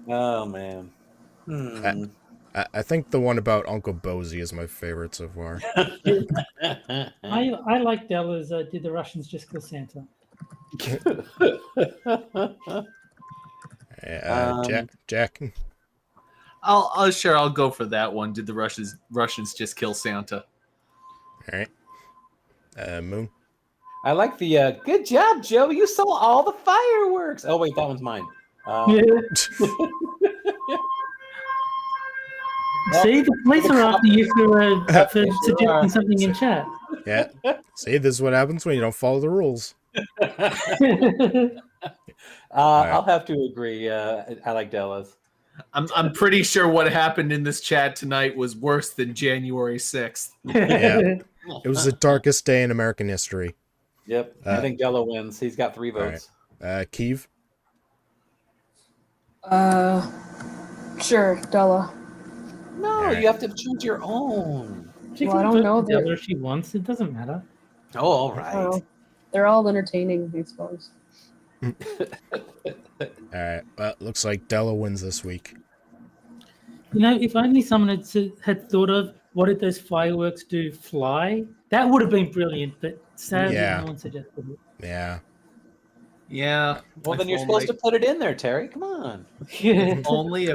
Oh man.
I think the one about Uncle Bosie is my favorite so far.
I like Della's Did the Russians Just Kill Santa?
Jack.
I'll go for that one. Did the Russians just kill Santa?
All right. Moon.
I like the good job, Joe. You saw all the fireworks. Oh wait, that one's mine.
See, the police are after you for suggesting something in chat.
Yeah. See, this is what happens when you don't follow the rules.
I'll have to agree. I like Della's.
I'm pretty sure what happened in this chat tonight was worse than January 6th.
Yeah. It was the darkest day in American history.
Yep. I think Della wins. He's got 3 votes.
Right. Kiev?
Sure, Della.
No, you have to choose your own.
She
Well, I
can
don't
vote
know
for Della if she wants. It doesn't matter.
Oh, all right.
Well, they're all entertaining, I suppose.
All right. Well, looks like Della wins this week.
You know, if only someone had thought of what did those fireworks do fly, that would have been brilliant, but sadly no one suggested it.
Yeah.
Yeah.
Well, then you're supposed to put it in there, Terry. Come on.
If only.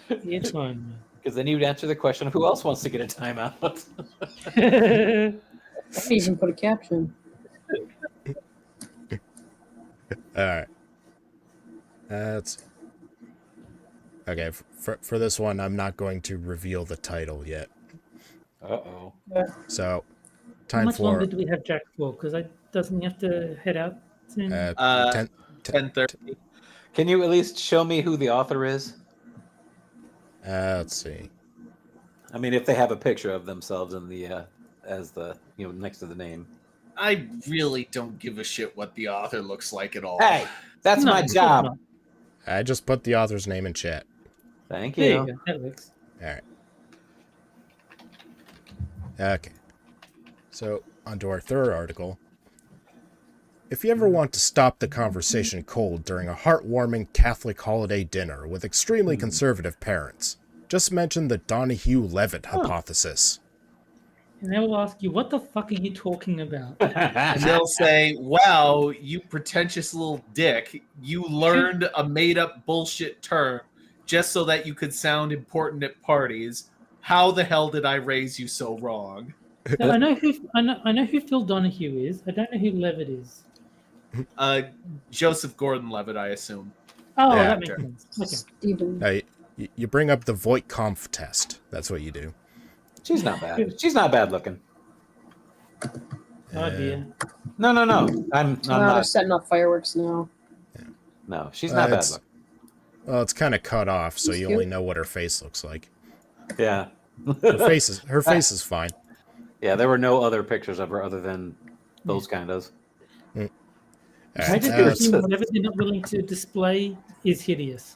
It's fine.
Because then you'd answer the question of who else wants to get a timeout.
I didn't even put a caption.
All right. Let's Okay, for this one, I'm not going to reveal the title yet.
Uh-oh.
So,
How
time
much
for
longer do we have Jack for? Because doesn't he have to head out soon?
10:30.
Can you at least show me who the author is?
let's see.
I mean, if they have a picture of themselves in the as the next to the name.
I really don't give a shit what the author looks like at all.
Hey, that's
No,
my
of course
job.
not.
I just put the author's name in chat.
Thank
There
you.
you go. That works.
All right. Okay. So, on to our third article. If you ever want to stop the conversation cold during a heartwarming Catholic holiday dinner with extremely conservative parents, just mention the Donahue-Levitt hypothesis.
And they will ask you, what the fuck are you talking about?
And they'll say, wow, you pretentious little dick. You learned a made-up bullshit term just so that you could sound important at parties. How the hell did I raise you so wrong?
So I know who Phil Donahue is. I don't know who Levitt is.
Joseph Gordon-Levitt, I assume.
Oh,
Yeah.
that makes sense. Okay.
Stephen.
Now, you bring up the Voight-Kampff test. That's what you do.
She's not bad. She's not bad looking.
Oh dear.
No. I'm
They're
not.
setting off fireworks now.
No, she's not bad looking.
Well, it's kind of cut off, so
She's
you
cute.
only know what her face looks like.
Yeah.
Her face is fine.
Yeah, there were no other pictures of her other than those kind of.
All
I
right,
just
let's-
assume whatever they're not willing to display is hideous.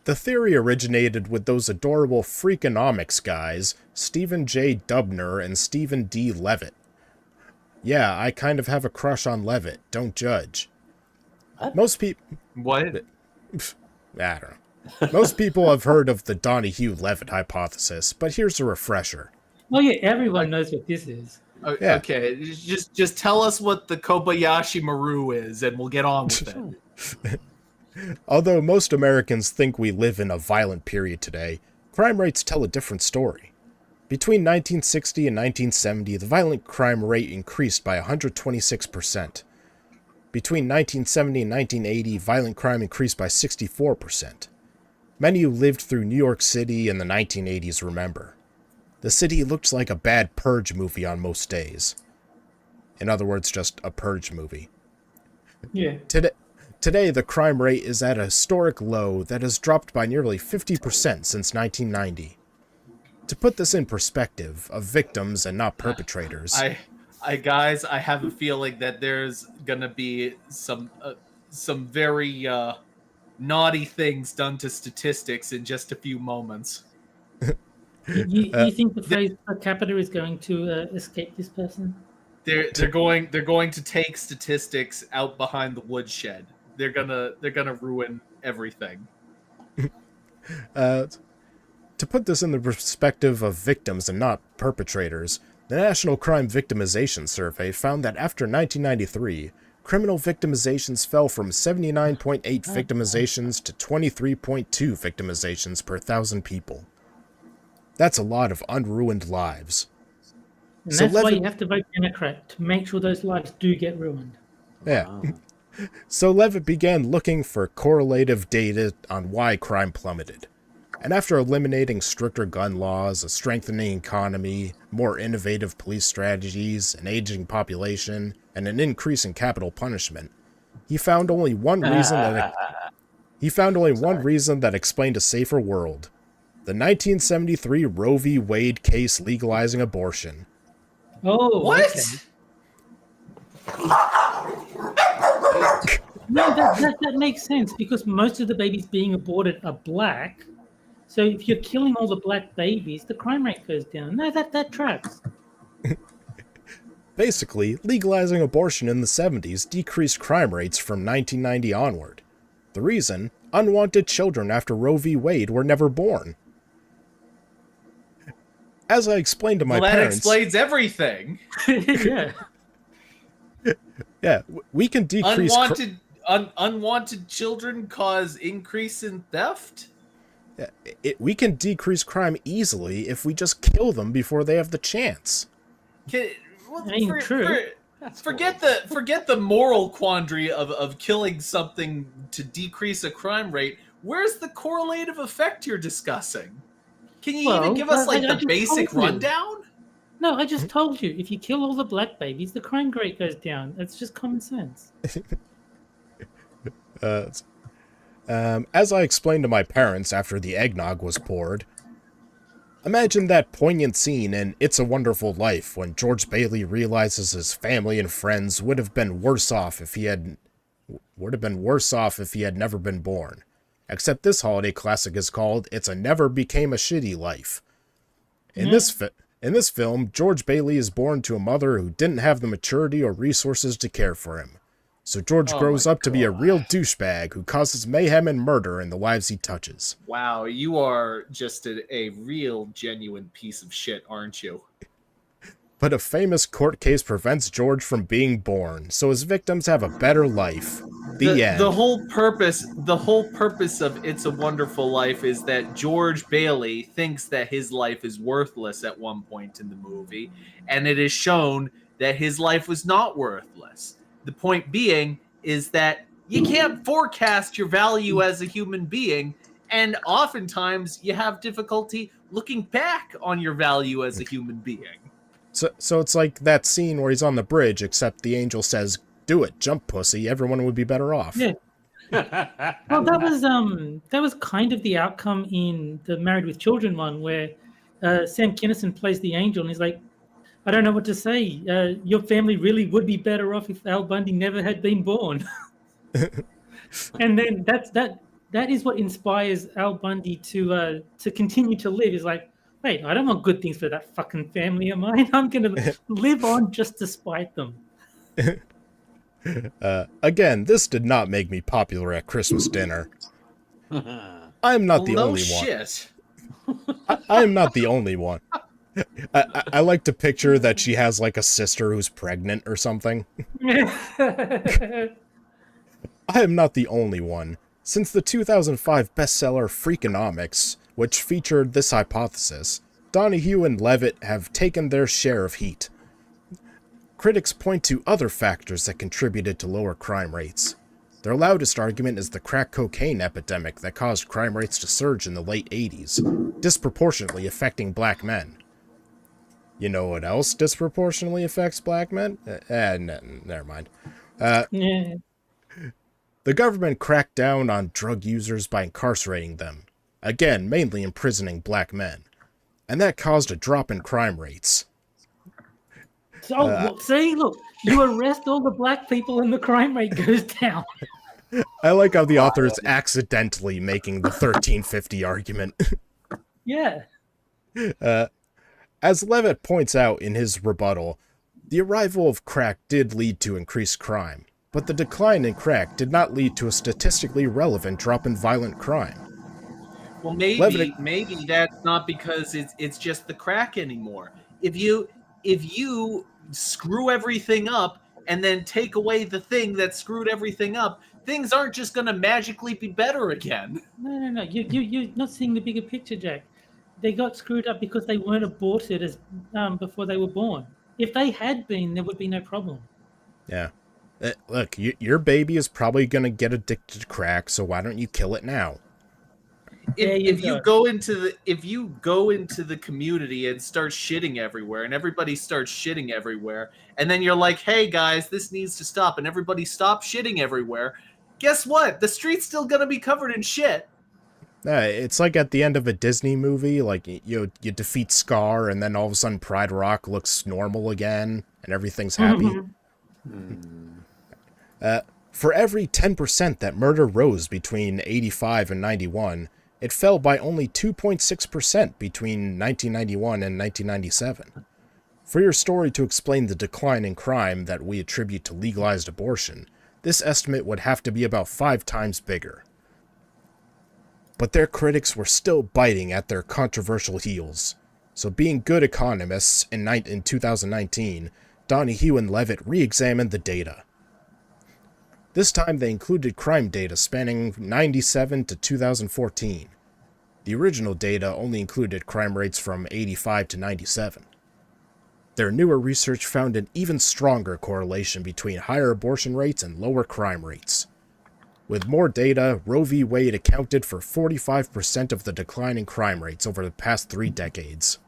the theory originated with those adorable Freakonomics guys, Stephen J. Dubner and Stephen D. Levitt. Yeah, I kind of have a crush on Levitt. Don't judge.
What?
Most people...
What?
I don't know. Most people have heard of the Donahue-Levitt hypothesis, but here's a refresher.
Oh yeah, everyone knows what this is.
Yeah.
Okay, just tell us what the Kobayashi Maru is, and we'll get on with it.
Although most Americans think we live in a violent period today, crime rates tell a different story. Between 1960 and 1970, the violent crime rate increased by 126%. Between 1970 and 1980, violent crime increased by 64%. Many who lived through New York City in the 1980s remember. The city looked like a bad Purge movie on most days. In other words, just a Purge movie.
Yeah.
Today, the crime rate is at a historic low that has dropped by nearly 50% since 1990. To put this in perspective, of victims and not perpetrators...
Guys, I have a feeling that there's gonna be some very naughty things done to statistics in just a few moments.
You think the phrase per capita is going to escape this person?
They're going to take statistics out behind the woodshed. They're gonna ruin everything.
To put this in the perspective of victims and not perpetrators, the National Crime Victimization Survey found that after 1993, criminal victimizations fell from 79.8 victimizations to 23.2 victimizations per 1,000 people. That's a lot of unruined lives.
And
So
that's why
Levitt-
you have to vote Democrat, to make sure those lives do get ruined.
Yeah.
Wow.
So Levitt began looking for correlative data on why crime plummeted. And after eliminating stricter gun laws, a strengthening economy, more innovative police strategies, an aging population, and an increase in capital punishment, he found only one reason that explained a safer world. The 1973 Roe v. Wade case legalizing abortion.
Oh,
What?
okay. No, that makes sense because most of the babies being aborted are black. So if you're killing all the black babies, the crime rate goes down. No, that tracks.
Basically, legalizing abortion in the 70s decreased crime rates from 1990 onward. The reason? Unwanted children after Roe v. Wade were never born. As I explained to my
Well, that
parents...
explains everything.
Yeah.
Yeah, we can decrease...
Unwanted children cause increase in theft?
we can decrease crime easily if we just kill them before they have the chance.
Well,
That ain't true.
Forget the moral quandary of killing something to decrease a crime rate. Where's the correlative effect you're discussing? Can you even give us like the basic rundown?
No, I just told you. If you kill all the black babies, the crime rate goes down. That's just common sense.
As I explained to my parents after the eggnog was poured, imagine that poignant scene in It's a Wonderful Life when George Bailey realizes his family and friends would have been worse off if he had never been born. Except this holiday classic is called It's a Never Became a Shitty Life. In this film, George Bailey is born to a mother who didn't have the maturity or resources to care for him. So George grows up to be a real douchebag who causes mayhem and murder in the lives he touches.
Wow, you are just a real, genuine piece of shit, aren't you?
But a famous court case prevents George from being born, so his victims have a better life. The end.
The whole purpose of It's a Wonderful Life is that George Bailey thinks that his life is worthless at one point in the movie, and it is shown that his life was not worthless. The point being is that you can't forecast your value as a human being, and oftentimes you have difficulty looking back on your value as a human being.
So it's like that scene where he's on the bridge, except the angel says, "Do it, jump, pussy. Everyone would be better off."
Yeah. Well, that was kind of the outcome in the Married with Children one, where Sam Kinison plays the angel, and he's like, "I don't know what to say. Your family really would be better off if Al Bundy never had been born." And then that is what inspires Al Bundy to continue to live. Is like, wait, I don't want good things for that fucking family of mine. I'm going to live on just to spite them.
Again, this did not make me popular at Christmas dinner. I am not the only one. I am not the only one. I like to picture that she has like a sister who's pregnant or something. I am not the only one. Since the 2005 bestseller Freakonomics, which featured this hypothesis, Donahue and Levitt have taken their share of heat. Critics point to other factors that contributed to lower crime rates. Their loudest argument is the crack cocaine epidemic that caused crime rates to surge in the late 80s, disproportionately affecting black men. You know what else disproportionately affects black men? Never mind. The government cracked down on drug users by incarcerating them, again mainly imprisoning black men, and that caused a drop in crime rates.
So, see, look, you arrest all the black people and the crime rate goes down.
I like how the author is accidentally making the 1350 argument.
Yeah.
As Levitt points out in his rebuttal, the arrival of crack did lead to increased crime, but the decline in crack did not lead to a statistically relevant drop in violent crime.
Well, maybe that's not because it's just the crack anymore. If you screw everything up and then take away the thing that screwed everything up, things aren't just going to magically be better again.
No. You're not seeing the bigger picture, Jack. They got screwed up because they weren't aborted as before they were born. If they had been, there would be no problem.
Yeah. Look, your baby is probably going to get addicted to crack, so why don't you kill it now?
If you go into the community and start shitting everywhere, and everybody starts shitting everywhere, and then you're like, "Hey guys, this needs to stop," and everybody stops shitting everywhere, guess what? The street's still gonna be covered in shit.
It's like at the end of a Disney movie, like you defeat Scar, and then all of a sudden Pride Rock looks normal again, and everything's happy. For every 10% that murder rose between 85 and 91, it fell by only 2.6% between 1991 and 1997. For your story to explain the decline in crime that we attribute to legalized abortion, this estimate would have to be about 5 times bigger. But their critics were still biting at their controversial heels. So being good economists, in 2019, Donahue and Levitt re-examined the data. This time they included crime data spanning 97 to 2014. The original data only included crime rates from 85 to 97. Their newer research found an even stronger correlation between higher abortion rates and lower crime rates. With more data, Roe v. Wade accounted for 45% of the decline in crime rates over the past 3 decades.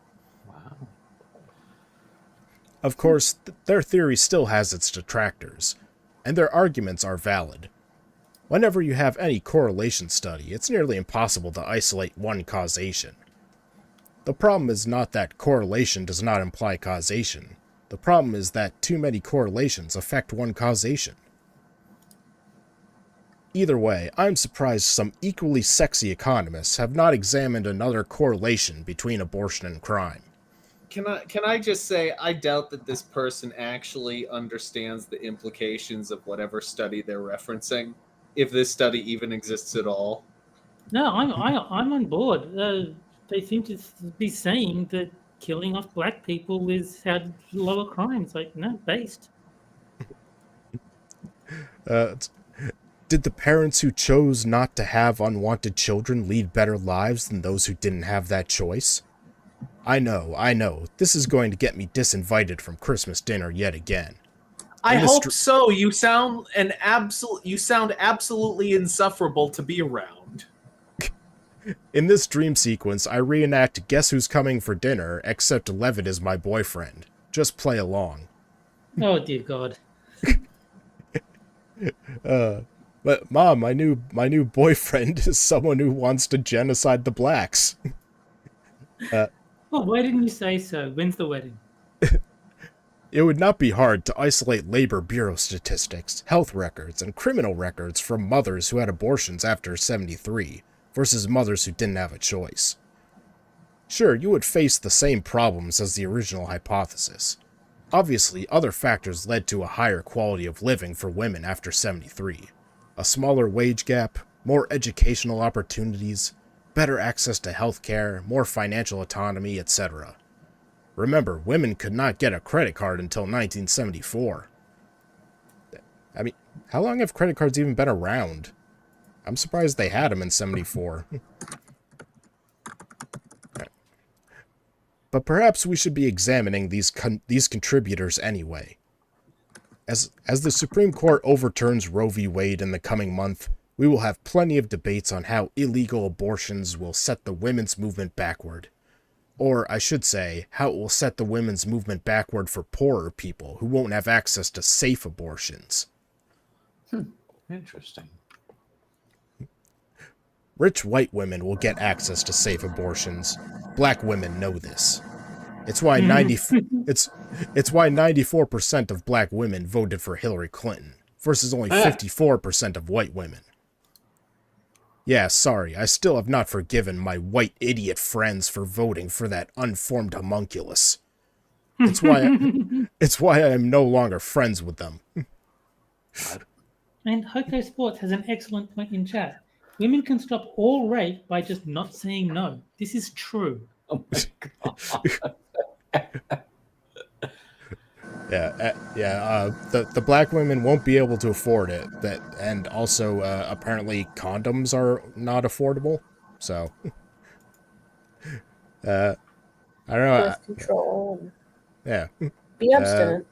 Wow.
Of course, their theory still has its detractors, and their arguments are valid. Whenever you have any correlation study, it's nearly impossible to isolate one causation. The problem is not that correlation does not imply causation. The problem is that too many correlations affect one causation. Either way, I'm surprised some equally sexy economists have not examined another correlation between abortion and crime.
Can I just say, I doubt that this person actually understands the implications of whatever study they're referencing, if this study even exists at all.
No, I'm on board. They seem to be saying that killing off black people is how to lower crimes. Like, no, based.
Did the parents who chose not to have unwanted children lead better lives than those who didn't have that choice? I know. This is going to get me disinvited from Christmas dinner yet again.
I hope so. You sound absolutely insufferable to be around.
In this dream sequence, I reenact Guess Who's Coming for Dinner, except Levitt is my boyfriend. Just play along.
Oh, dear God.
But Mom, my new boyfriend is someone who wants to genocide the blacks.
Oh, why didn't you say so? When's the wedding?
It would not be hard to isolate Labor Bureau statistics, health records, and criminal records from mothers who had abortions after 73 versus mothers who didn't have a choice. Sure, you would face the same problems as the original hypothesis. Obviously, other factors led to a higher quality of living for women after 73. A smaller wage gap, more educational opportunities, better access to healthcare, more financial autonomy, etc. Remember, women could not get a credit card until 1974. I mean, how long have credit cards even been around? I'm surprised they had them in 74. But perhaps we should be examining these contributors anyway. As the Supreme Court overturns Roe v. Wade in the coming month, we will have plenty of debates on how illegal abortions will set the women's movement backward. Or, I should say, how it will set the women's movement backward for poorer people who won't have access to safe abortions.
Interesting.
Rich white women will get access to safe abortions. Black women know this. It's why 94% of black women voted for Hillary Clinton versus only 54% of white women. Yeah, sorry, I still have not forgiven my white idiot friends for voting for that unformed homunculus. It's why I am no longer friends with them.
And Hoko Sports has an excellent point in chat. Women can stop all rape by just not saying no. This is true.
Oh my God.
The black women won't be able to afford it. And also apparently condoms are not affordable. So I don't know.
Birth control.
Yeah.
Be abstinent.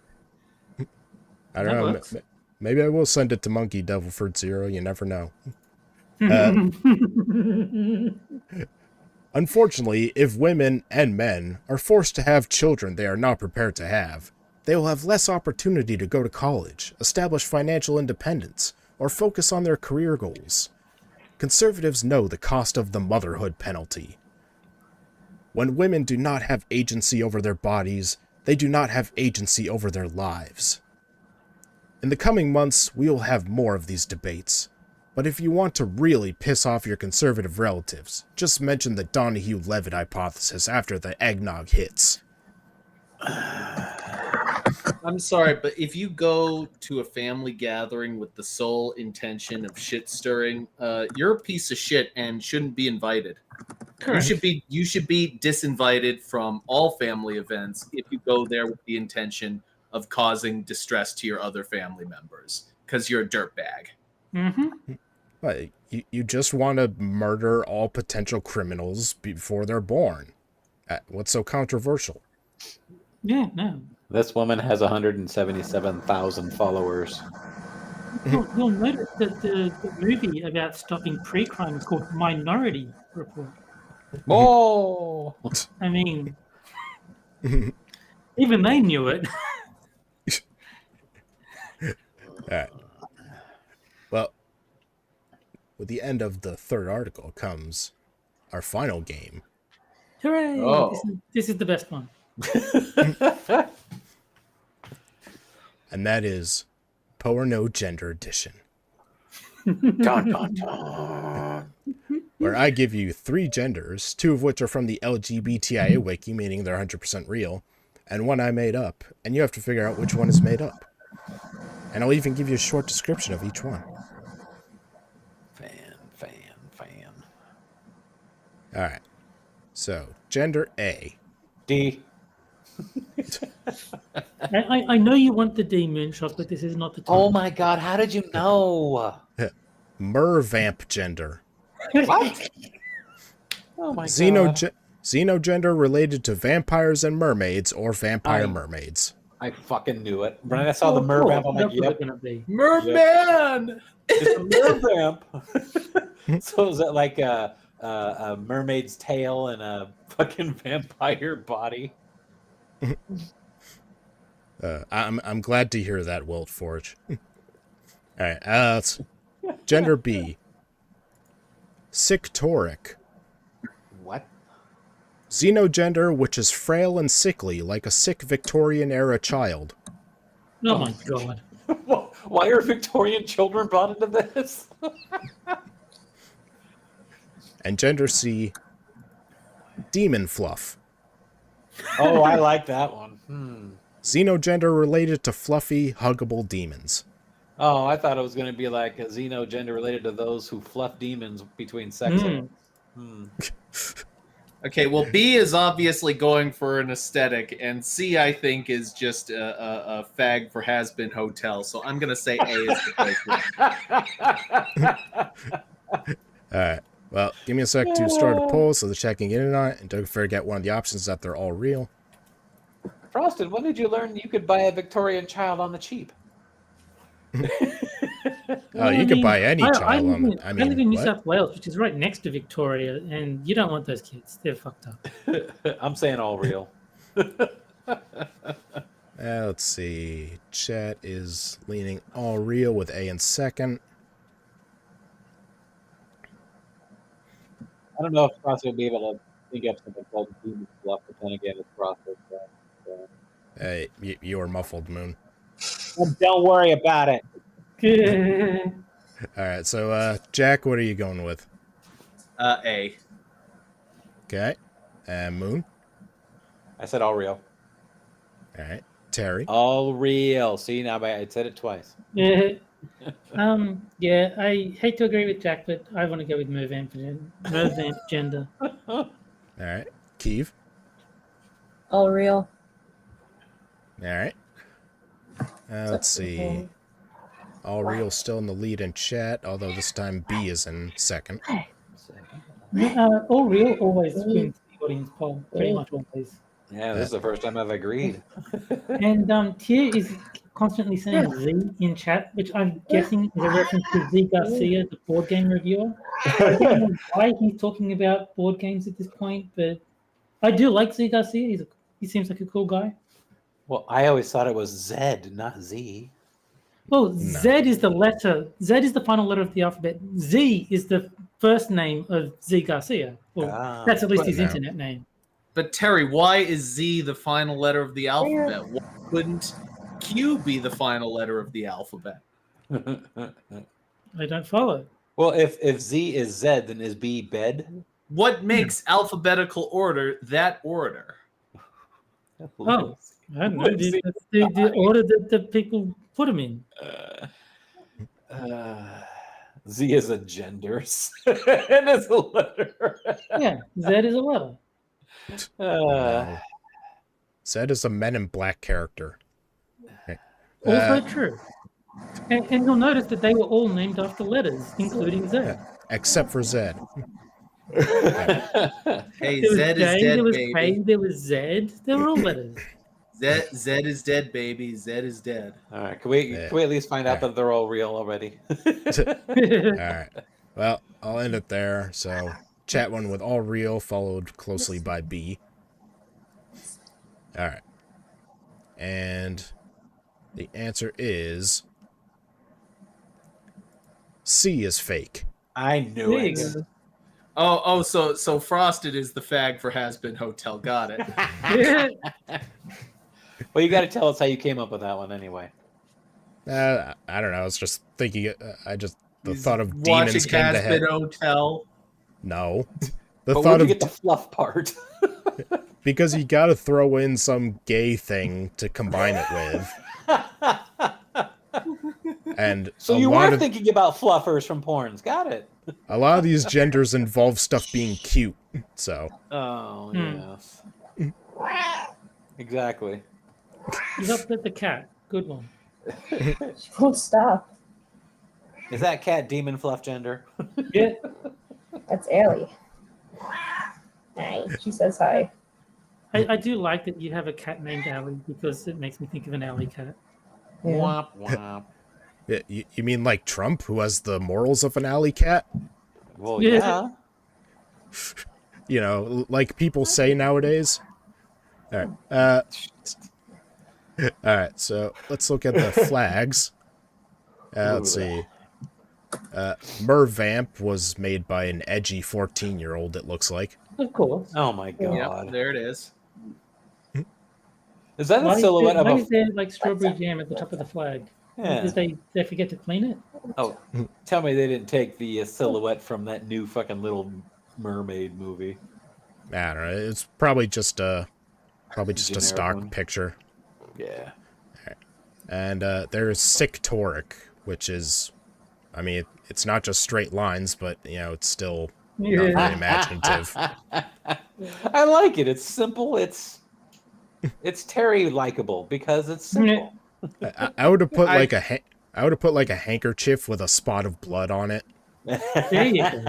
I don't know. Maybe I will send it to Monkey Devil Fruit Zero. You never know. Unfortunately, if women and men are forced to have children they are not prepared to have, they will have less opportunity to go to college, establish financial independence, or focus on their career goals. Conservatives know the cost of the motherhood penalty. When women do not have agency over their bodies, they do not have agency over their lives. In the coming months, we will have more of these debates. But if you want to really piss off your conservative relatives, just mention the Donahue-Levitt hypothesis after the eggnog hits.
I'm sorry, but if you go to a family gathering with the sole intention of shit stirring, you're a piece of shit and shouldn't be invited.
Correct.
You should be disinvited from all family events if you go there with the intention of causing distress to your other family members, because you're a dirtbag.
Mm-hmm.
You just want to murder all potential criminals before they're born. What's so controversial?
Yeah, no.
This woman has 177,000 followers.
You'll notice that the movie about stopping pre-crime is called Minority Report.
Oh,
I mean, even they knew it.
All right. Well, with the end of the third article comes our final game.
Hooray!
Oh.
This is the best one.
And that is Porno Gender Edition.
dun, dun, dun.
Where I give you 3 genders, 2 of which are from the LGBTIA wiki, meaning they're 100% real, and 1 I made up, and you have to figure out which one is made up. And I'll even give you a short description of each one.
Fan.
Alright. So, gender A.
D.
I know you want the D, Moonshock, but this is not the time.
Oh my God! How did you know?
Mervamp gender.
What? Oh my God!
Xenogender related to vampires and mermaids or vampire mermaids.
I fucking knew it. When I saw the mervamp, I'm like,
That's what
yep.
it's gonna be.
Merman!
It's a mervamp. So is that like a mermaid's tail and a fucking vampire body?
I'm glad to hear that, Wilt Forge. Alright, gender B. Sictoric.
What?
Xenogender, which is frail and sickly, like a sick Victorian-era child.
Oh my God.
Why are Victorian children brought into this?
And gender C. Demon fluff.
Oh, I like that one.
Xenogender related to fluffy, huggable demons.
Oh, I thought it was going to be like a xenogender related to those who fluff demons between sexes.
Okay, well, B is obviously going for an aesthetic, and C, I think, is just a fag for has-been hotel. So I'm going to say A is the place.
Alright, well, give me a sec to start a poll so the chat can get in on it, and don't forget one of the options that they're all real.
Frosted, when did you learn you could buy a Victorian child on the cheap?
Oh, you could buy any child on the...
I live in New South Wales, which is right next to Victoria, and you don't want those kids. They're fucked up.
I'm saying all real.
Let's see. Chat is leaning all real with A in second.
I don't know if Frosted will be able to think up something called demon fluff, but then again, it's Frosted.
Hey, you are muffled, Moon.
Well, don't worry about it.
Alright, so, Jack, what are you going with?
A.
Okay. And Moon?
I said all real.
Alright. Terry?
All real. See, now I said it twice.
Yeah, I hate to agree with Jack, but I want to go with Mervamp gender.
Alright. Keeve?
All real.
Alright. Let's see. All real still in the lead in chat, although this time B is in second.
All real always wins the audience poll, pretty much always.
Yeah, this is the first time I've agreed.
And Tia is constantly saying Z in chat, which I'm guessing is a reference to Z Garcia, the board game reviewer. I don't know why he's talking about board games at this point, but I do like Z Garcia. He seems like a cool guy.
Well, I always thought it was Z, not Z.
Well, Z is the letter. Z is the final letter of the alphabet. Z is the first name of Z Garcia. Well, that's at least his internet name.
But Terry, why is Z the final letter of the alphabet? Why couldn't Q be the final letter of the alphabet?
I don't follow.
Well, if Z is Z, then is B bed?
What makes alphabetical order that order?
Oh, I don't know. The order that the people put them in.
Z is a gender, and it's a letter.
Yeah, Z is a letter.
Zed is a Men in Black character.
Also true. And you'll notice that they were all named after letters, including Z.
Except for Zed.
Hey,
There was
Z is
J,
dead,
there was
baby.
K, there was Z. They were all letters.
Zed is dead, baby. Zed is dead.
All right, can we at least find out that they're all real already?
All right. Well, I'll end it there. So, chat one with all real, followed closely by B. All right. And the answer is C is fake.
I knew
There you
it.
go.
So Frosted is the fag for Has Been Hotel. Got it.
Well, you got to tell us how you came up with that one anyway.
I don't know. I was just thinking. The
He's
thought of
watching
demons came to
Has
head.
Been Hotel.
No, the
But
thought
where'd you
of
get the fluff part?
because you got to throw in some gay thing to combine it with. And
So
a
you
lot
were
of,
thinking about fluffers from porns. Got it.
a lot of these genders involve stuff being cute. So
Oh, yes. Exactly.
You upset the cat. Good one.
She won't stop.
Is that cat demon fluff gender?
Yeah.
That's Ellie. Hi. She says hi.
I do like that you have a cat named Allie because it makes me think of an alley cat.
Yeah.
Womp womp.
you mean like Trump, who has the morals of an alley cat?
Well,
Yeah.
yeah.
You know, like people say nowadays. All right. All right. So let's look at the flags. Let's see. Mervamp was made by an edgy 14-year-old. It looks like.
Of course.
Oh my
Yeah,
god.
there it is.
Is that
Why
a
is
silhouette
there,
of
why
a?
is there like strawberry jam at the top of the flag?
Yeah.
Did they forget to clean it?
Oh, tell me they didn't take the silhouette from that new fucking Little Mermaid movie.
I don't know. It's probably just a
Generic
stock
one.
picture.
Yeah.
And there's Siktoric, which is, I mean, it's not just straight lines, but you know, it's still not very imaginative.
I like it. It's simple. It's Terry likable because it's simple.
I would have put like I would have put like a handkerchief with a spot of blood on it.
There you go.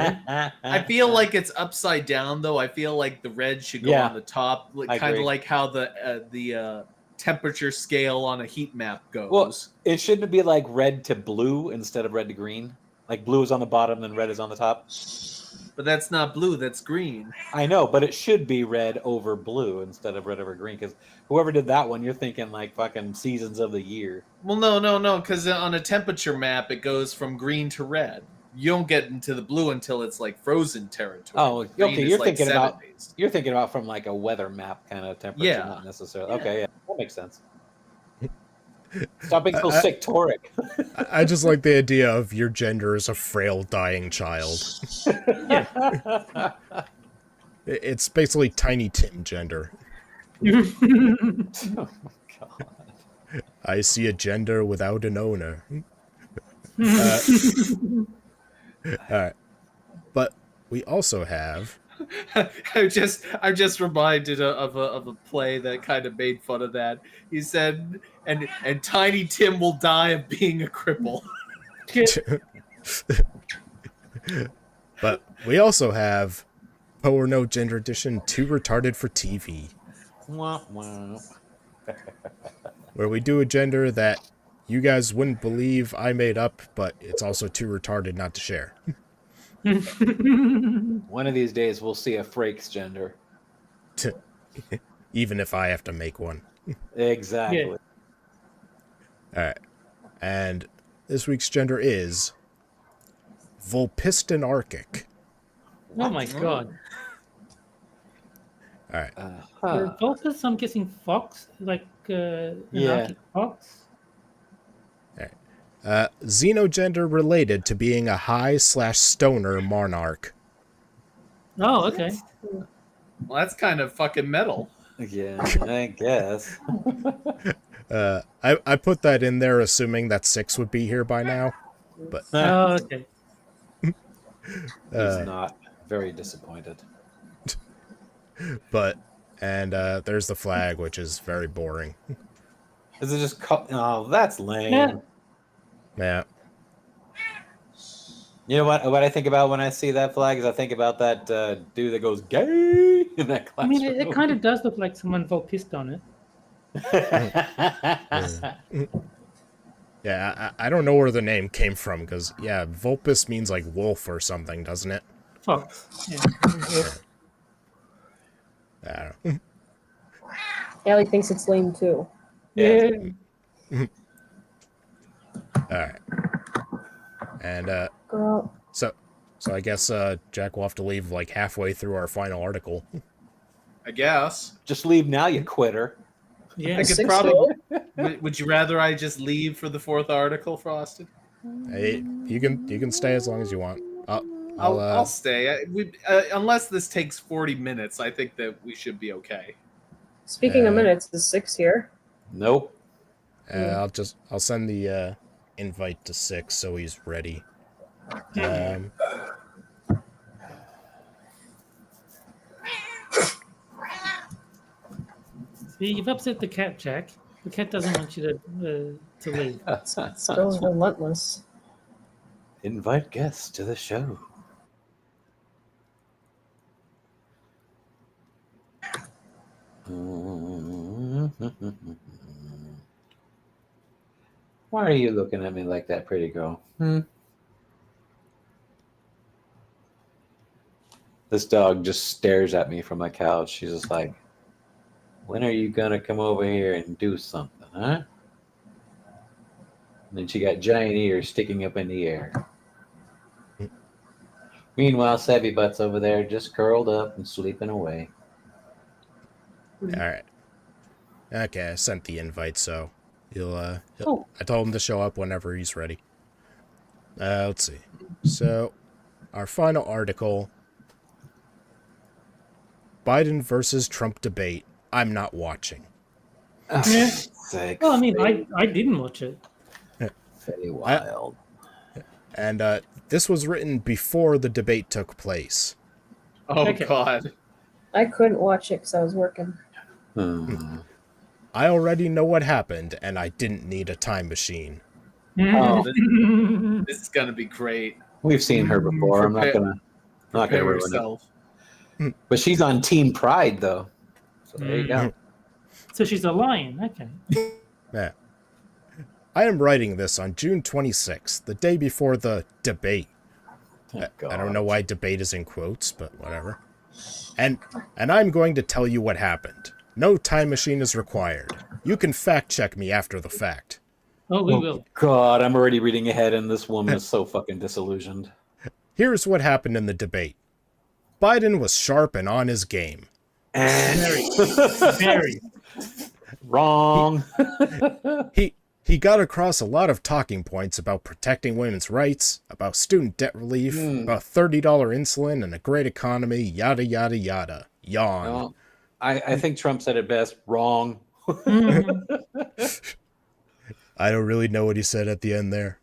I feel like it's upside down though. I feel like the red should go
Yeah.
on the top, like,
I
kind
agree.
of like how the temperature scale on a heat map goes.
Well, it shouldn't be like red to blue instead of red to green. Like blue is on the bottom and red is on the top.
But that's not blue, that's green.
I know, but it should be red over blue instead of red over green. Because whoever did that one, you're thinking like fucking seasons of the year.
Well, no, because on a temperature map, it goes from green to red. You don't get into the blue until it's like frozen territory.
Oh,
Green
okay.
is
You're
like
thinking about
70s.
you're thinking about from like a weather map kind of temperature,
Yeah.
not necessarily. Okay, yeah, that makes sense. Stop being so sectoric.
I just like the idea of your gender as a frail, dying child. It's basically Tiny Tim gender.
Oh, God.
I see a gender without an owner. All right, but we also have.
I'm just reminded of a play that kind of made fun of that. He said, and Tiny Tim will die of being a cripple.
But we also have Poe or No Gender Edition Too Retarded for TV,
Wah, wah.
where we do a gender that you guys wouldn't believe I made up, but it's also too retarded not to share.
One of these days we'll see a Frakes gender.
Even if I have to make one.
Exactly.
Yeah.
All right. And this week's gender is Vulpistonarchic.
Oh my god.
All right.
Huh.
Vulpes, I'm guessing fox, like an
Yeah.
Arctic fox.
Xenogender related to being a high/stoner monarch.
Oh, okay.
Well, that's kind of fucking metal.
Yeah, I guess.
I put that in there assuming that 6 would be here by now. But
Oh, okay.
He's not very disappointed.
and there's the flag, which is very boring.
Is it just oh, that's lame.
Yeah.
Yeah.
You know what I think about when I see that flag is I think about that dude that goes gay in that
I
classroom.
mean, it kind of does look like someone Vulpist on it.
Yeah, I don't know where the name came from, because, yeah, Vulpus means, like, wolf or something, doesn't it?
Fox. Yeah.
I don't know.
Allie thinks it's lame too.
Yeah.
Alright. And,
Girl.
so I guess, Jack will have to leave, like, halfway through our final article.
I guess.
Just leave now, you quitter.
Yeah.
I could
Six
probably. Would you rather I just leave for the fourth article, Frosted?
Hey, you can stay as long as you want.
I'll stay. Unless this takes 40 minutes, I think that we should be okay.
Speaking of minutes, is 6 here?
Nope.
I'll send the invite to 6 so he's ready.
You've upset the cat, Jack. The cat doesn't want you to leave.
Still relentless.
Invite guests to the show. Why are you looking at me like that, pretty girl? This dog just stares at me from my couch. She's just like, when are you going to come over here and do something, huh? And then she got giant ears sticking up in the air. Meanwhile, Savvy Butt's over there just curled up and sleeping away.
Alright. Okay, I sent the invite, so he'll
Oh.
I told him to show up whenever he's ready. Let's see. So, our final article, Biden versus Trump debate. I'm not watching.
Yeah.
Sick.
Well, I mean, I didn't watch it.
Very wild.
And this was written before the debate took place.
Oh,
Okay.
God.
I couldn't watch it because I was working.
I already know what happened, and I didn't need a time machine.
Oh,
This is going to be great.
we've seen her before. I'm not gonna
Prepare
ruin it.
yourself.
But she's on Team Pride, though. So there you go.
So she's a lion. Okay.
Yeah. I am writing this on June 26th, the day before the debate. I don't know why debate is in quotes, but whatever. And I'm going to tell you what happened. No time machine is required. You can fact check me after the fact.
Oh, we will.
God, I'm already reading ahead, and this woman is so fucking disillusioned.
Here's what happened in the debate. Biden was sharp and on his game.
Very.
Wrong.
He got across a lot of talking points about protecting women's rights, about student debt relief, about $30 insulin and a great economy, yada, yada, yada. Yawn.
Well, I think Trump said it best. Wrong.
I don't really know what he said at the end there.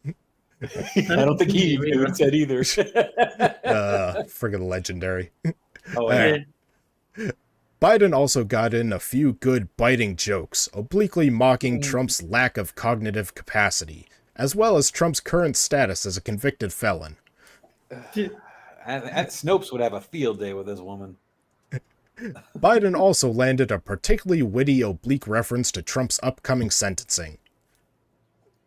I don't think he even said either.
Friggin' legendary.
Oh, yeah.
Biden also got in a few good biting jokes, obliquely mocking Trump's lack of cognitive capacity, as well as Trump's current status as a convicted felon.
Snopes would have a field day with this woman.
Biden also landed a particularly witty oblique reference to Trump's upcoming sentencing.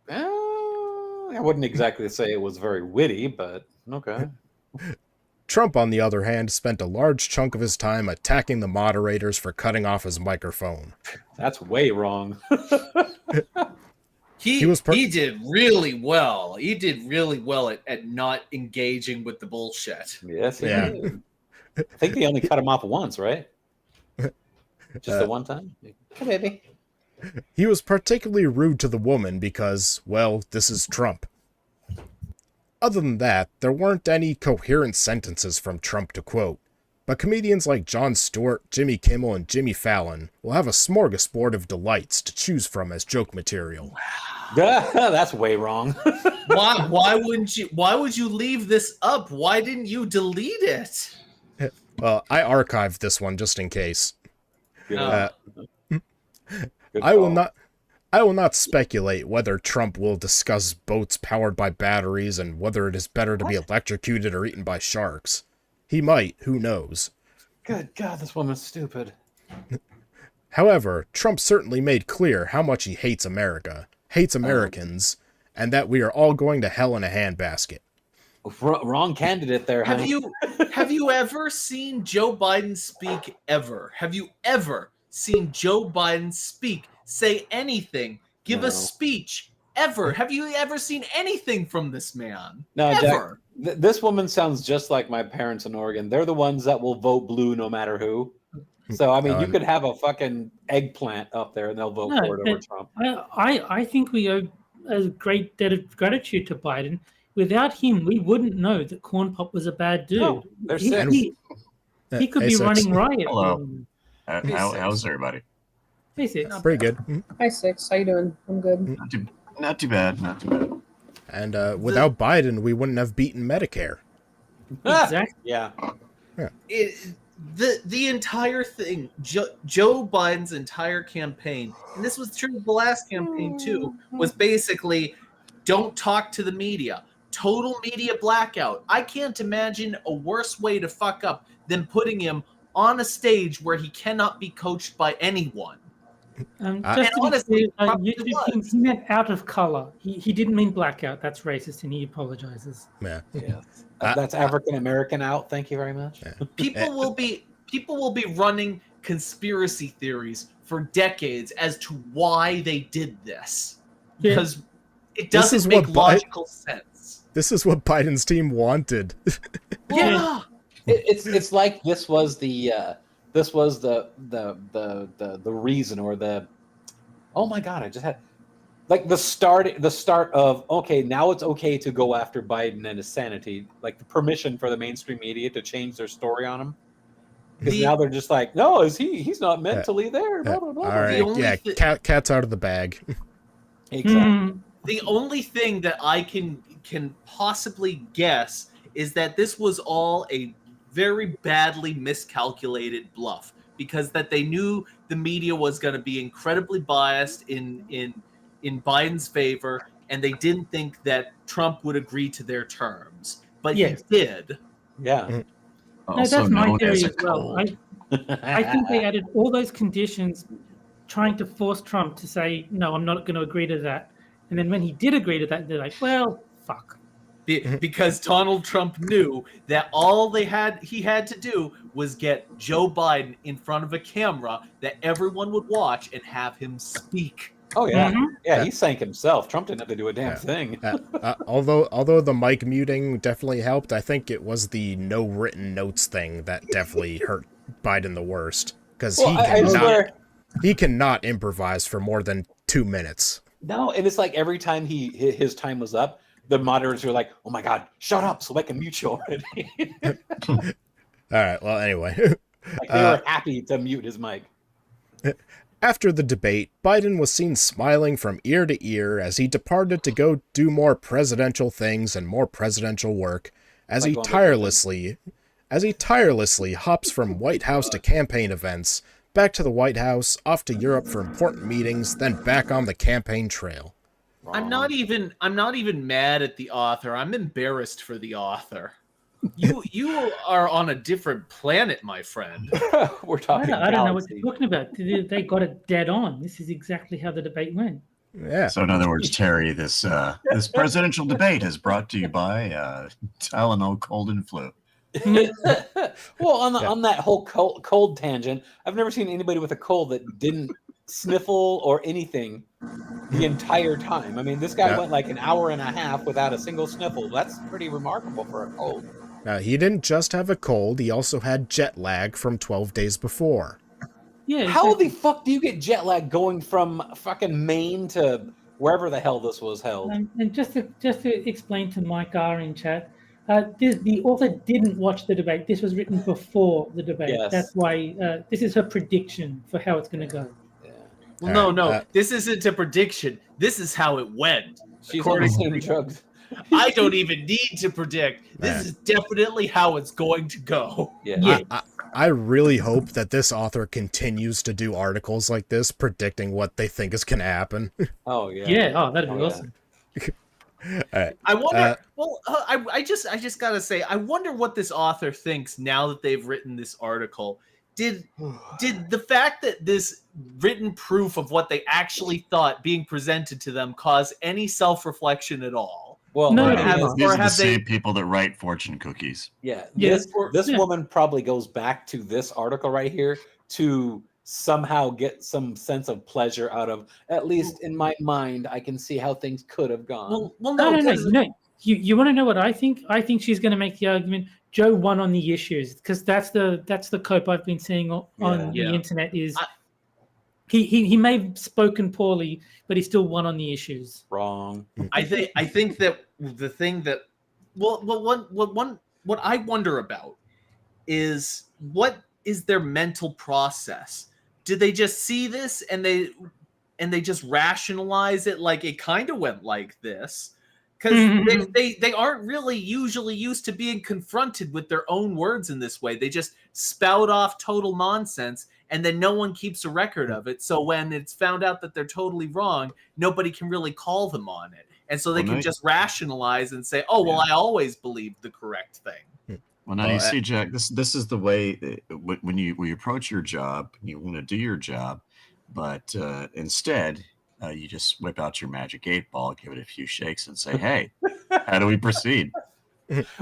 I wouldn't exactly say it was very witty, but okay.
Trump, on the other hand, spent a large chunk of his time attacking the moderators for cutting off his microphone.
That's way wrong.
He did really well. He did really well at not engaging with the bullshit.
Yes,
Yeah.
did. I think they only cut him off once, right? Just the one time? Hey, baby.
He was particularly rude to the woman because, well, this is Trump. Other than that, there weren't any coherent sentences from Trump to quote, but comedians like Jon Stewart, Jimmy Kimmel, and Jimmy Fallon will have a smorgasbord of delights to choose from as joke material.
That's way wrong.
Why would you leave this up? Why didn't you delete it?
Well, I archived this one just in case.
Good
I will
call.
not speculate whether Trump will discuss boats powered by batteries and whether it is better to be electrocuted or eaten by sharks. He might, who knows.
Good God, this woman's stupid.
However, Trump certainly made clear how much he hates America, hates Americans, and that we are all going to hell in a handbasket.
Wrong candidate there, honey.
Have you ever seen Joe Biden speak ever? Have you ever seen Joe Biden speak, say anything, give a speech ever? Have you ever seen anything from this man?
No,
ever.
Jack, this woman sounds just like my parents in Oregon. They're the ones that will vote blue no matter who. So, I mean, you could have a fucking eggplant up there and they'll vote for it over Trump.
I think we owe a great debt of gratitude to Biden. Without him, we wouldn't know that Corn Pop was a bad dude.
No, they're
he could be running riot.
Hello. How's everybody?
Hey, Six.
Pretty good.
Hi, Six. How you doing? I'm good.
Not too bad. Not too bad.
And without Biden, we wouldn't have beaten Medicare.
Exactly.
Yeah.
The entire thing, Joe Biden's entire campaign, and this was true of the last campaign too, was basically don't talk to the media. Total media blackout. I can't imagine a worse way to fuck up than putting him on a stage where he cannot be coached by anyone.
Just to be clear, he meant out of color. He didn't mean blackout. That's racist, and he apologizes.
Yeah.
That's African American out. Thank you very much.
Yeah.
People will be running conspiracy theories for decades as to why they did this, because it doesn't make logical sense.
This is what Biden's team wanted.
Yeah.
It's like this was the reason, or the, oh my god, I just had like the start of, okay, now it's okay to go after Biden and his sanity, like the permission for the mainstream media to change their story on him, because now they're just like, no, he's not mentally there, blah, blah, blah.
All right, cat's out of the bag.
Exactly.
The only thing that I can possibly guess is that this was all a very badly miscalculated bluff, because that they knew the media was going to be incredibly biased in Biden's favor, and they didn't think that Trump would agree to their terms, but he did.
Yeah.
No, that's my theory as well. I think they added all those conditions, trying to force Trump to say, no, I'm not going to agree to that. And then when he did agree to that, they're like, well, fuck.
Because Donald Trump knew that all he had to do was get Joe Biden in front of a camera that everyone would watch and have him speak.
Oh yeah, yeah. He sank himself. Trump didn't have to do a damn thing.
Although the mic muting definitely helped, I think it was the no written notes thing that definitely hurt Biden the worst, because he cannot improvise for more than 2 minutes.
No, and it's like every time his time was up, the moderators were like, "Oh my god, shut up, so I can mute you already."
All right. Well, anyway,
like they were happy to mute his mic.
After the debate, Biden was seen smiling from ear to ear as he departed to go do more presidential things and more presidential work, as he tirelessly hops from White House to campaign events, back to the White House, off to Europe for important meetings, then back on the campaign trail.
I'm not even mad at the author. I'm embarrassed for the author. You are on a different planet, my friend.
We're talking.
I don't know what you're talking about. They got it dead on. This is exactly how the debate went.
Yeah.
So in other words, Terry, this presidential debate is brought to you by Tylenol Cold and Flu.
Well, on that whole cold tangent, I've never seen anybody with a cold that didn't sniffle or anything the entire time. I mean, this guy went like an hour and a half without a single sniffle. That's pretty remarkable for a cold.
He didn't just have a cold, he also had jet lag from 12 days before.
Yeah.
How the fuck do you get jet lag going from fucking Maine to wherever the hell this was held?
And just to explain to Mike R in chat, the author didn't watch the debate. This was written before the debate.
Yes.
That's why this is her prediction for how it's going to go.
Yeah.
Well, no, this isn't a prediction. This is how it went.
She's on the same drugs.
I don't even need to predict. This is definitely how it's going to go.
Yeah.
I really hope that this author continues to do articles like this, predicting what they think is going to happen.
Oh yeah.
Yeah. Oh, that'd be awesome.
Right.
I wonder. I just gotta say, I wonder what this author thinks now that they've written this article. did the fact that this written proof of what they actually thought being presented to them cause any self-reflection at all?
Well,
No,
these are the
have they-
same people that write fortune cookies.
yeah,
Yeah.
this
Yeah.
woman probably goes back to this article right here to somehow get some sense of pleasure out of, at least in my mind, I can see how things could have gone.
Well,
No,
no,
no.
'cause-
You want to know what I think? I think she's going to make the argument Joe won on the issues, because that's the cope I've been seeing on
Yeah.
the internet is he may have spoken poorly, but he still won on the issues.
Wrong.
I think that the thing that what I wonder about is what is their mental process? Did they just see this and they just rationalize it like it kind of went like this? Because they aren't really usually used to being confronted with their own words in this way. They just spout off total nonsense, and then no one keeps a record of it. So when it's found out that they're totally wrong, nobody can really call them on it. And so they can just rationalize and say, oh, well, I always believed the correct thing.
Well, now you see, Jack, this is the way when you approach your job, you want to do your job, but instead you just whip out your magic 8-ball, give it a few shakes, and say, "Hey, how do we proceed?"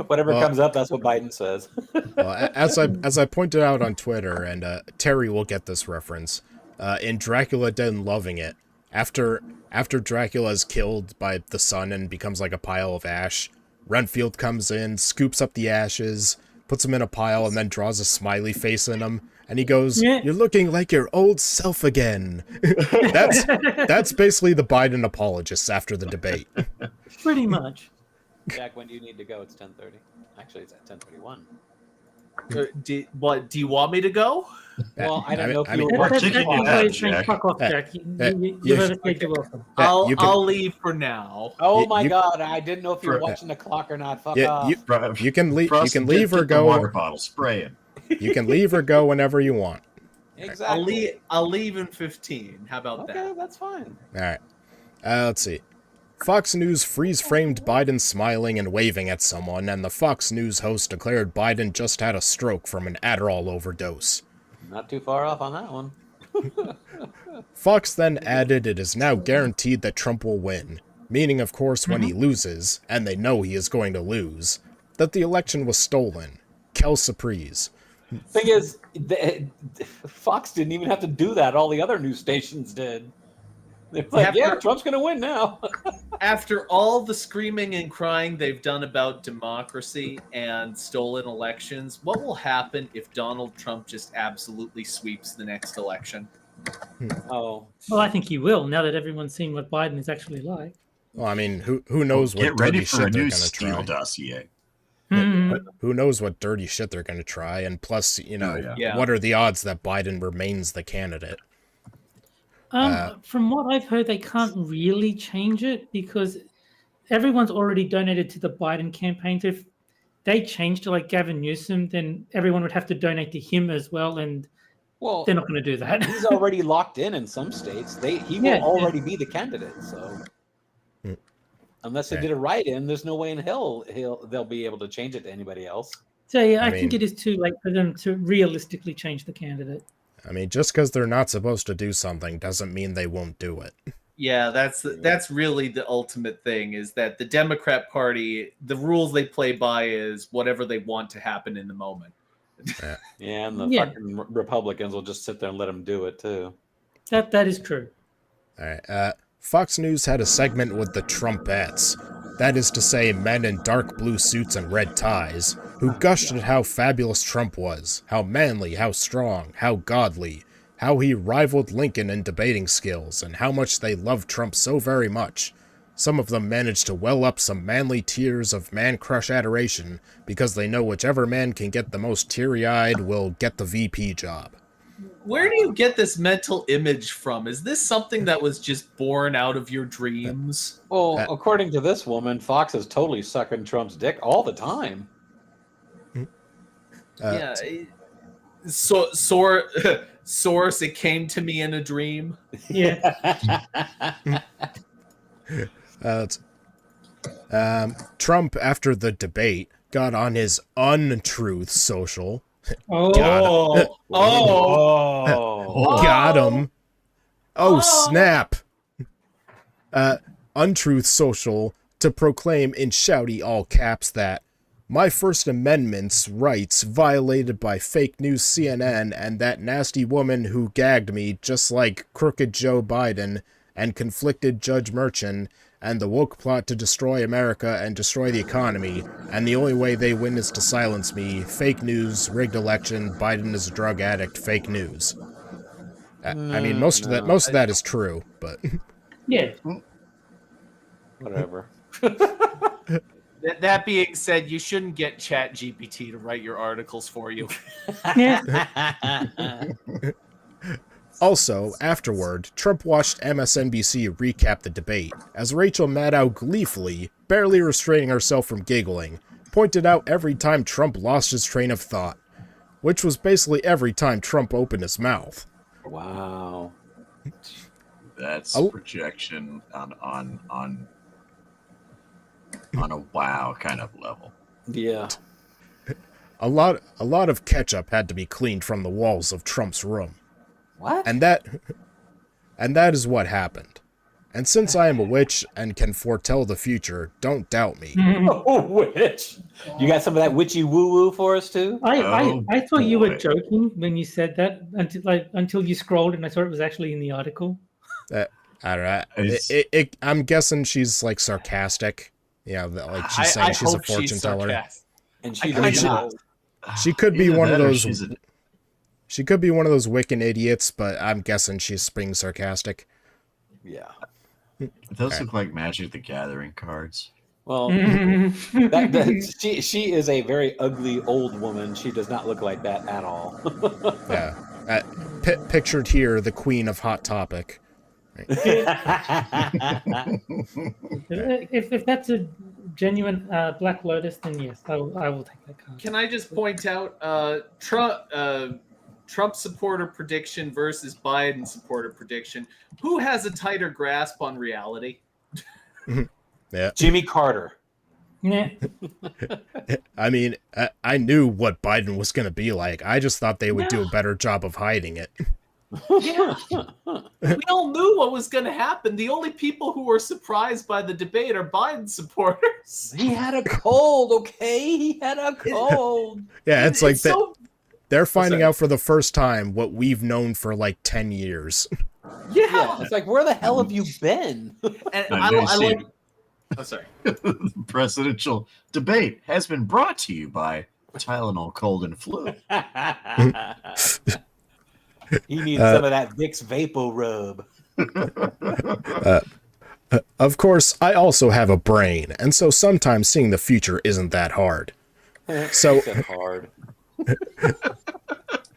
Whatever comes up, that's what Biden says.
As I pointed out on Twitter, and Terry will get this reference, in Dracula Dead and Loving It, after Dracula is killed by the sun and becomes like a pile of ash, Renfield comes in, scoops up the ashes, puts them in a pile, and then draws a smiley face in them. And he goes, "You're looking like your old self again." That's basically the Biden apologists after the debate.
Pretty much.
Jack, when do you need to go? It's 10:30. Actually, it's at 10:31.
Do you want me to go?
Well, I don't know if you
mean,
were
what
watching.
ticket you have, Jack?
Fuck off, Jack. You heard us make it welcome.
I'll leave for now.
Oh my God! I didn't know if you were watching the clock or not. Fuck off.
You can leave. You can leave or
Get the
go.
water bottle, spray it.
You can leave or go whenever you want.
Exactly.
I'll leave in 15. How about that?
Okay, that's fine.
All right. Let's see. Fox News freeze-framed Biden smiling and waving at someone, and the Fox News host declared Biden just had a stroke from an Adderall overdose.
Not too far off on that one.
Fox then added it is now guaranteed that Trump will win, meaning, of course, when he loses, and they know he is going to lose, that the election was stolen. Quelle surprise.
Thing is, Fox didn't even have to do that. All the other news stations did. They're like, yeah, Trump's going to win now.
After all the screaming and crying they've done about democracy and stolen elections, what will happen if Donald Trump just absolutely sweeps the next election?
Oh,
Well, I think he will, now that everyone's seen what Biden is actually like.
Well, I mean, who knows what
Get ready
dirty
for
shit
a
they're
new
going to
Steele
try.
dossier.
Who knows what dirty shit they're going to try, and plus, what are the odds that Biden remains the candidate?
From what I've heard, they can't really change it because everyone's already donated to the Biden campaign. So if they changed to like Gavin Newsom, then everyone would have to donate to him as well, and
well,
they're not going to do that.
He's already locked in some states. He will already be the candidate. So unless they did a write-in, there's no way in hell they'll be able to change it to anybody else.
So yeah, I think it is too late for them to realistically change the candidate.
I mean, just because they're not supposed to do something doesn't mean they won't do it.
Yeah, that's really the ultimate thing, is that the Democrat Party, the rules they play by is whatever they want to happen in the moment.
Yeah, and the fucking Republicans will just sit there and let them do it too.
That is true.
All right. Fox News had a segment with the Trumpettes. That is to say, men in dark blue suits and red ties, who gushed at how fabulous Trump was, how manly, how strong, how godly, how he rivaled Lincoln in debating skills, and how much they loved Trump so very much. Some of them managed to well up some manly tears of man-crush adoration because they know whichever man can get the most teary-eyed will get the VP job.
Where do you get this mental image from? Is this something that was just born out of your dreams?
Well, according to this woman, Fox is totally sucking Trump's dick all the time.
Source, it came to me in a dream.
Yeah.
Trump, after the debate, got on his untruth social,
Oh,
Got him. Oh, snap. Untruth Social to proclaim in shouty all caps that my First Amendment's rights violated by fake news CNN and that nasty woman who gagged me just like crooked Joe Biden and conflicted Judge Merchan and the woke plot to destroy America and destroy the economy, and the only way they win is to silence me. Fake news, rigged election, Biden is a drug addict, fake news. I mean, most of that is true, but
yeah.
Whatever.
That being said, you shouldn't get Chat GPT to write your articles for you.
Yeah.
Also, afterward, Trump watched MSNBC recap the debate, as Rachel Maddow gleefully, barely restraining herself from giggling, pointed out every time Trump lost his train of thought, which was basically every time Trump opened his mouth.
Wow.
That's projection on a wow kind of level.
Yeah.
A lot of ketchup had to be cleaned from the walls of Trump's room.
What?
And that is what happened. And since I am a witch and can foretell the future, don't doubt me.
Oh, witch. You got some of that witchy woo-woo for us, too?
I thought you were
boy.
joking when you said that until you scrolled and I thought it was actually in the article.
I don't know. I'm guessing she's like sarcastic. Yeah, like she's saying she's a fortune teller.
And she
She could be one of those.
She's
She could be one of those Wiccan idiots, but I'm guessing she's being sarcastic.
Yeah.
those look like Magic the Gathering cards.
Well, she is a very ugly old woman. She does not look like that at all.
Yeah. Pictured here, the queen of Hot Topic.
If that's a genuine Black Lotus, then yes, I will take that card.
Can I just point out Trump supporter prediction versus Biden supporter prediction? Who has a tighter grasp on reality?
Yeah.
Jimmy Carter.
Yeah.
I mean, I knew what Biden was going to be like. I just thought they would do a better job of hiding it.
Yeah. We all knew what was going to happen. The only people who were surprised by the debate are Biden supporters.
He had a cold, okay? He had a cold.
Yeah, it's like
so...
they're finding out for the first time what we've known for like 10 years.
Yeah.
It's like, where the hell have you been?
And
I
like... Oh, sorry.
The presidential debate has been brought to you by Tylenol Cold and Flu.
He needs some of that Vicks Vapor Rub.
Of course, I also have a brain, and so sometimes seeing the future isn't that hard. So
hard.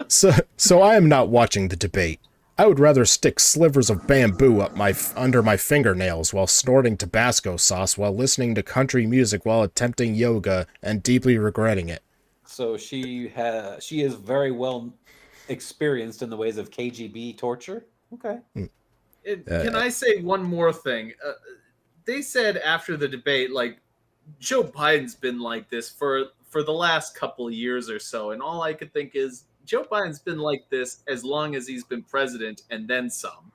So I am not watching the debate. I would rather stick slivers of bamboo up under my fingernails while snorting Tabasco sauce while listening to country music while attempting yoga and deeply regretting it.
So she is very well experienced in the ways of KGB torture. Okay.
Can I say one more thing? They said after the debate, like, Joe Biden's been like this for the last couple of years or so, and all I could think is Joe Biden's been like this as long as he's been president, and then some.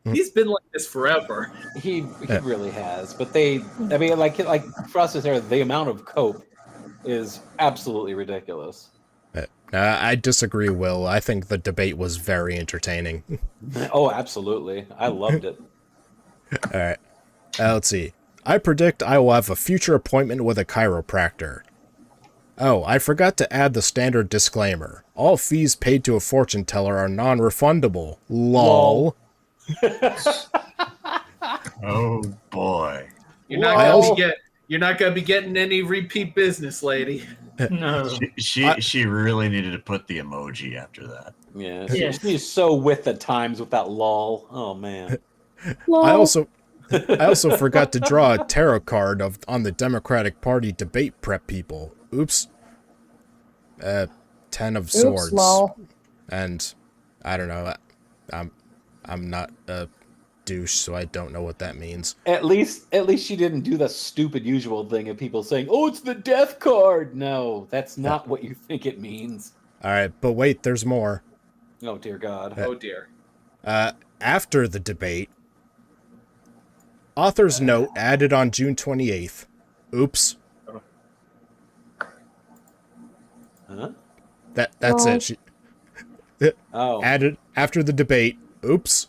He's been like this forever.
He really has. But like for us, the amount of cope is absolutely ridiculous.
I disagree, Will. I think the debate was very entertaining.
Oh, absolutely. I loved it.
All right. Let's see. I predict I will have a future appointment with a chiropractor. Oh, I forgot to add the standard disclaimer. All fees paid to a fortune teller are non-refundable. LOL.
Oh boy.
You're not gonna be getting any repeat business, lady.
No.
She really needed to put the emoji after that.
Yeah. She's so with the times with that lol. Oh man.
I also forgot to draw a tarot card on the Democratic Party debate prep people. Oops. 10 of swords.
Lol.
And I don't know. I'm not a douche, so I don't know what that means.
At least she didn't do the stupid usual thing of people saying, "Oh, it's the death card." No, that's not what you think it means.
All right, but wait, there's more.
Oh dear God.
Oh dear.
After the debate, author's note added on June 28th. Oops.
Huh?
That's it. She added after the debate. Oops.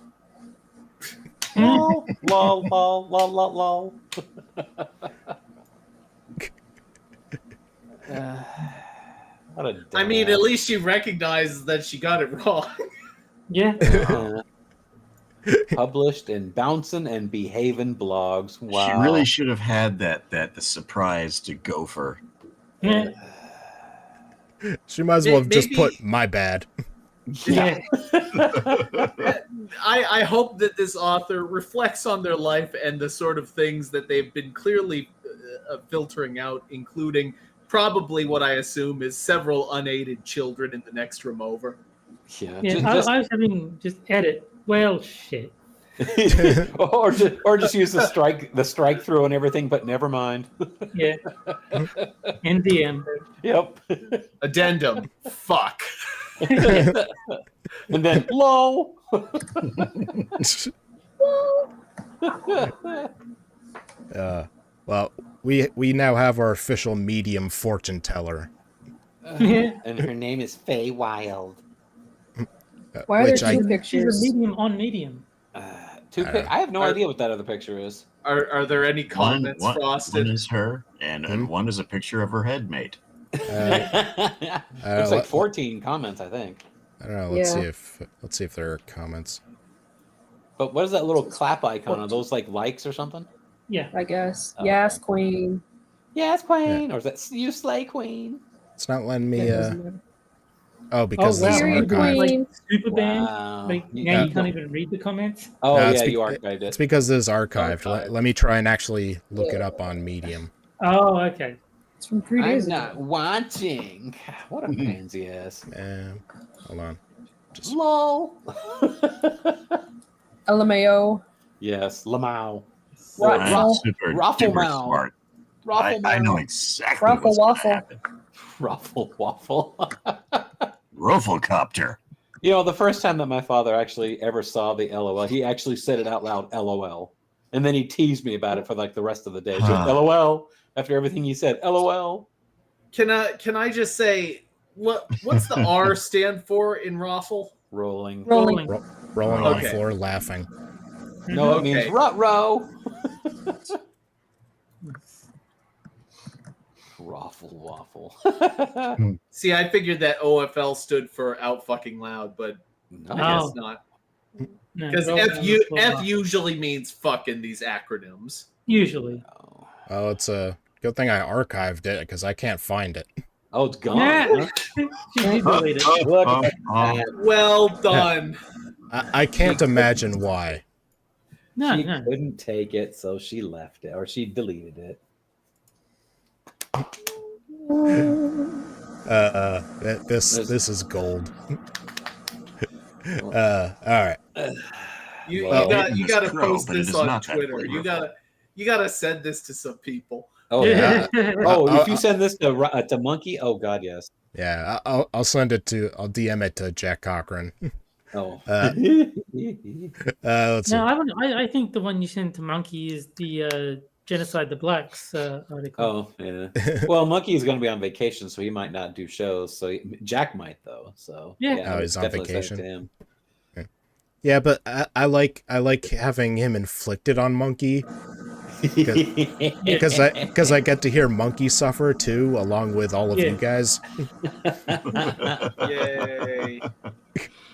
Lol, lol, lol, lol, lol, lol. What a
I mean, at least she recognizes that she got it wrong.
Yeah.
Published in Bouncin' and Behavin' blogs. Wow.
She really should have had the surprise to gopher.
Yeah.
She might as well have just
Maybe-
put my bad.
Yeah.
I hope that this author reflects on their life and the sort of things that they've been clearly filtering out, including probably what I assume is several unaided children in the next room over.
Yeah.
Yeah. I was having just edit. Well, shit.
or just use the strike through and everything, but never mind.
Yeah. NDM.
Yep.
Addendum. Fuck.
And then lol.
Well, we now have our official medium fortune teller.
And her name is Faye Wild.
Why are there
which I-
two
She's a
pictures?
medium on medium.
I have no idea what that other picture is.
Are there any comments,
One
Frosted?
is her, and one is a picture of her headmate.
Looks like 14 comments, I think.
I don't know. Let's
Yeah.
see if there are comments.
But what is that little clap icon? Are those like likes or something?
Yeah.
I guess.
Oh,
Yes,
okay.
queen.
Yes, queen. Or is that you slay queen?
It's not letting me.
That doesn't matter.
Oh, because
Oh, wow.
this
Period,
archive.
queen.
Super band.
Wow.
Like, now
Yeah.
you can't even read the comments.
Oh
No, it's
yeah,
be-
you archived
It's
it.
because this is archived.
Archived.
Let me try and actually look it up on Medium.
Oh, okay.
It's from 3
I'm
days
not
ago.
watching. What a pansy ass.
Hold on. Just
Lol.
LMAO.
Yes, Lamau.
Ruffle.
I'm super
Ruffle
duper
mouth.
smart.
Ruffle
I know
mouth.
exactly
Ruffle
what's gonna
waffle.
happen.
Ruffle waffle.
Rufflecopter.
You know, the first time that my father actually ever saw the LOL, he actually said it out loud, LOL. And then he teased me about it for like the rest of the day. Just, LOL. After everything he said, LOL.
Can I just say what's the R stand for in Raffle?
Rolling.
Rolling.
rolling on
Okay.
the floor laughing.
No, it
Okay.
means rut-row. Raffle waffle.
See, I figured that OFL stood for out fucking loud, but I
No.
guess not.
No,
Because
roll down the floor.
F usually means fuck in these acronyms.
Usually.
Oh, it's a good thing I archived it because I can't find it.
Oh, it's gone.
Yeah. She did delete it.
Look at that.
Well done.
I can't imagine why.
No,
She
no.
couldn't take it, so she left it, or she deleted it.
This is gold. All right.
You
Well,
gotta
it's true,
post
but it
this
is
on
not that
Twitter.
flavorful.
You gotta send this to some people.
Oh, yeah. Oh,
Uh,
if you send this to Monkey, oh, God, yes.
Yeah, I'll send it to. I'll DM it to Jack Cochran.
Oh.
Let's see.
No, I think the one you sent to Monkey is the Genocide the Blacks article.
Oh, yeah. Well, Monkey is going to be on vacation, so he might not do shows. So Jack might, though. So
Yeah.
Oh,
I would
he's on
definitely send it
vacation.
to him.
Yeah, but I like having him inflicted on Monkey because I get to hear Monkey suffer too, along with all of
Yeah.
you guys.
Yay.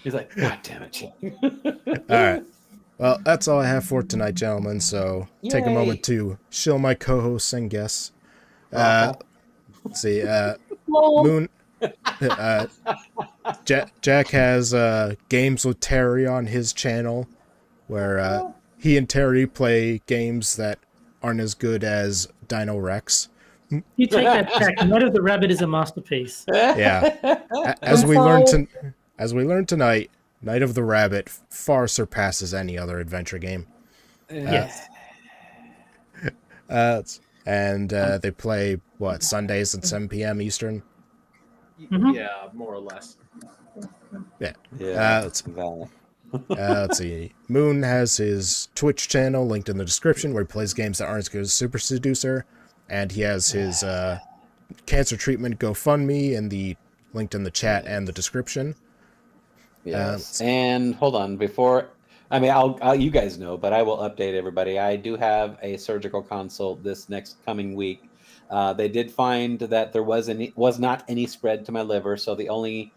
He's like, God damn it.
All right. Well, that's all I have for tonight, gentlemen. So take a
Yay.
moment to shill my co-hosts and guests. Let's see.
Lol.
Moon. Jack has games with Terry on his channel, where he and Terry play games that aren't as good as Dino Rex.
You take that back. Night of the Rabbit is a masterpiece.
Yeah. As we learned tonight, Night of the Rabbit far surpasses any other adventure game.
Yes.
And they play, what, Sundays at 7 p.m. Eastern?
Mhm.
Yeah, more or less.
Yeah.
Yeah.
Let's see. Moon has his Twitch channel linked in the description where he plays games that aren't as good as Super Seducer. And he has his cancer treatment GoFundMe linked in the chat and the description.
Yes. And hold on, before I'll you guys know, but I will update everybody. I do have a surgical consult this next coming week. They did find that there was not any spread to my liver, so the only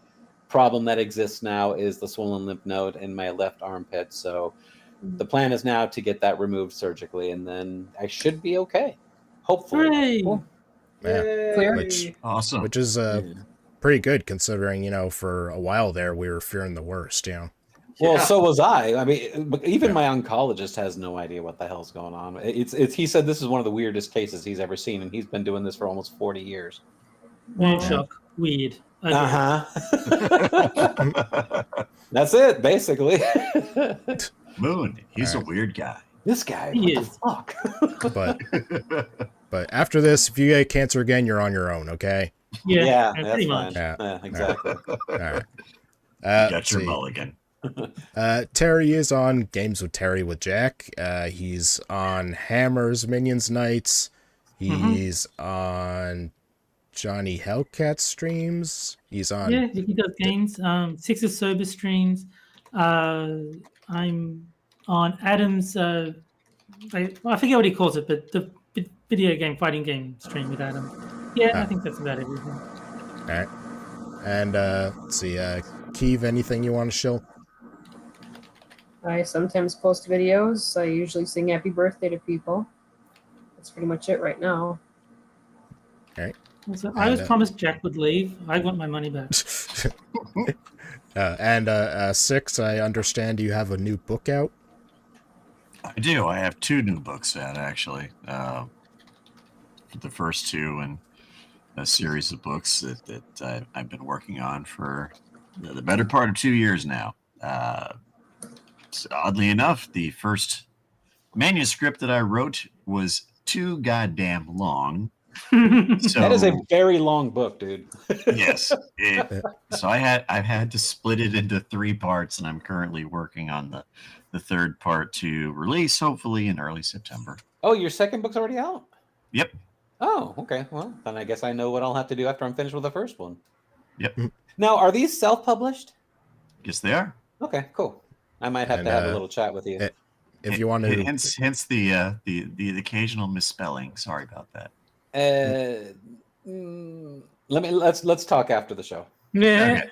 problem that exists now is the swollen lymph node in my left armpit. So the plan is now to get that removed surgically, and then I should be okay. Hopefully.
Hooray!
Cool.
Yeah.
Clear.
Awesome.
Which is pretty good considering, for a while there we were fearing the worst,
Well,
Yeah.
so was I. I mean, even my oncologist has no idea what the hell's going on. It's. He said this is one of the weirdest cases he's ever seen, and he's been doing this for almost 40 years.
Moonshock. Weird. Okay.
That's it, basically.
Moon, he's
All
a weird guy.
This guy,
He
what
is.
the fuck?
But after this, if you get cancer again, you're on your own, okay?
Yeah,
that's
pretty
fine.
much.
Yeah, exactly.
All right.
Got
Let's
your
see.
mulligan.
Terry is on Games with Terry with Jack. He's on Hammers Minions Nights. He's on Johnny Hellcat streams. He's on.
Yeah, he does games. Six is Sober streams. I'm on Adam's. I forget what he calls it, but the video game fighting game stream with Adam. Yeah, I think that's about everything.
All right. And let's see. Keeve, anything you want to show?
I sometimes post videos. I usually sing happy birthday to people. That's pretty much it right now.
All right.
So I was promised Jack would leave. I want my money back.
And Six, I understand you have a new book out.
I do. I have 2 new books out, actually. The first 2 in a series of books that I've been working on for the better part of 2 years now. So oddly enough, the first manuscript that I wrote was too goddamn long. So
That is a very long book, dude.
yes. So I've had to split it into 3 parts, and I'm currently working on the third part to release hopefully in early September.
Oh, your second book's already out?
Yep.
Oh, okay. Well, then I guess I know what I'll have to do after I'm finished with the first one.
Yep.
Now, are these self-published?
Yes, they are.
Okay, cool. I might have to have a little chat with you.
If you want to,
Hence the occasional misspelling. Sorry about that.
Let's talk after the show.
Yeah.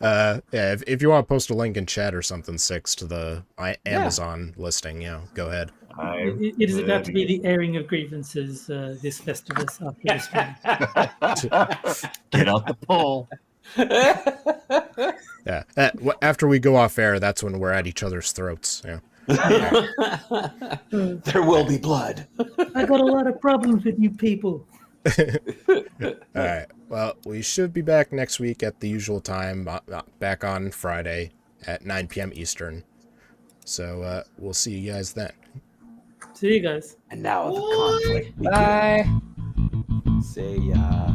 yeah, if you want to post a link in chat or something, Six, to the Amazon listing, go ahead.
It is about to be the airing of grievances this Festivus after this stream.
Get out the poll.
Yeah. After we go off air, that's when we're at each other's throats. Yeah.
There will be blood.
I got a lot of problems with you people.
All right. Well, we should be back next week at the usual time, back on Friday at 9 p.m. Eastern. So we'll see you guys then.
See you guys.
And now the conflict begins.
Bye.
See ya.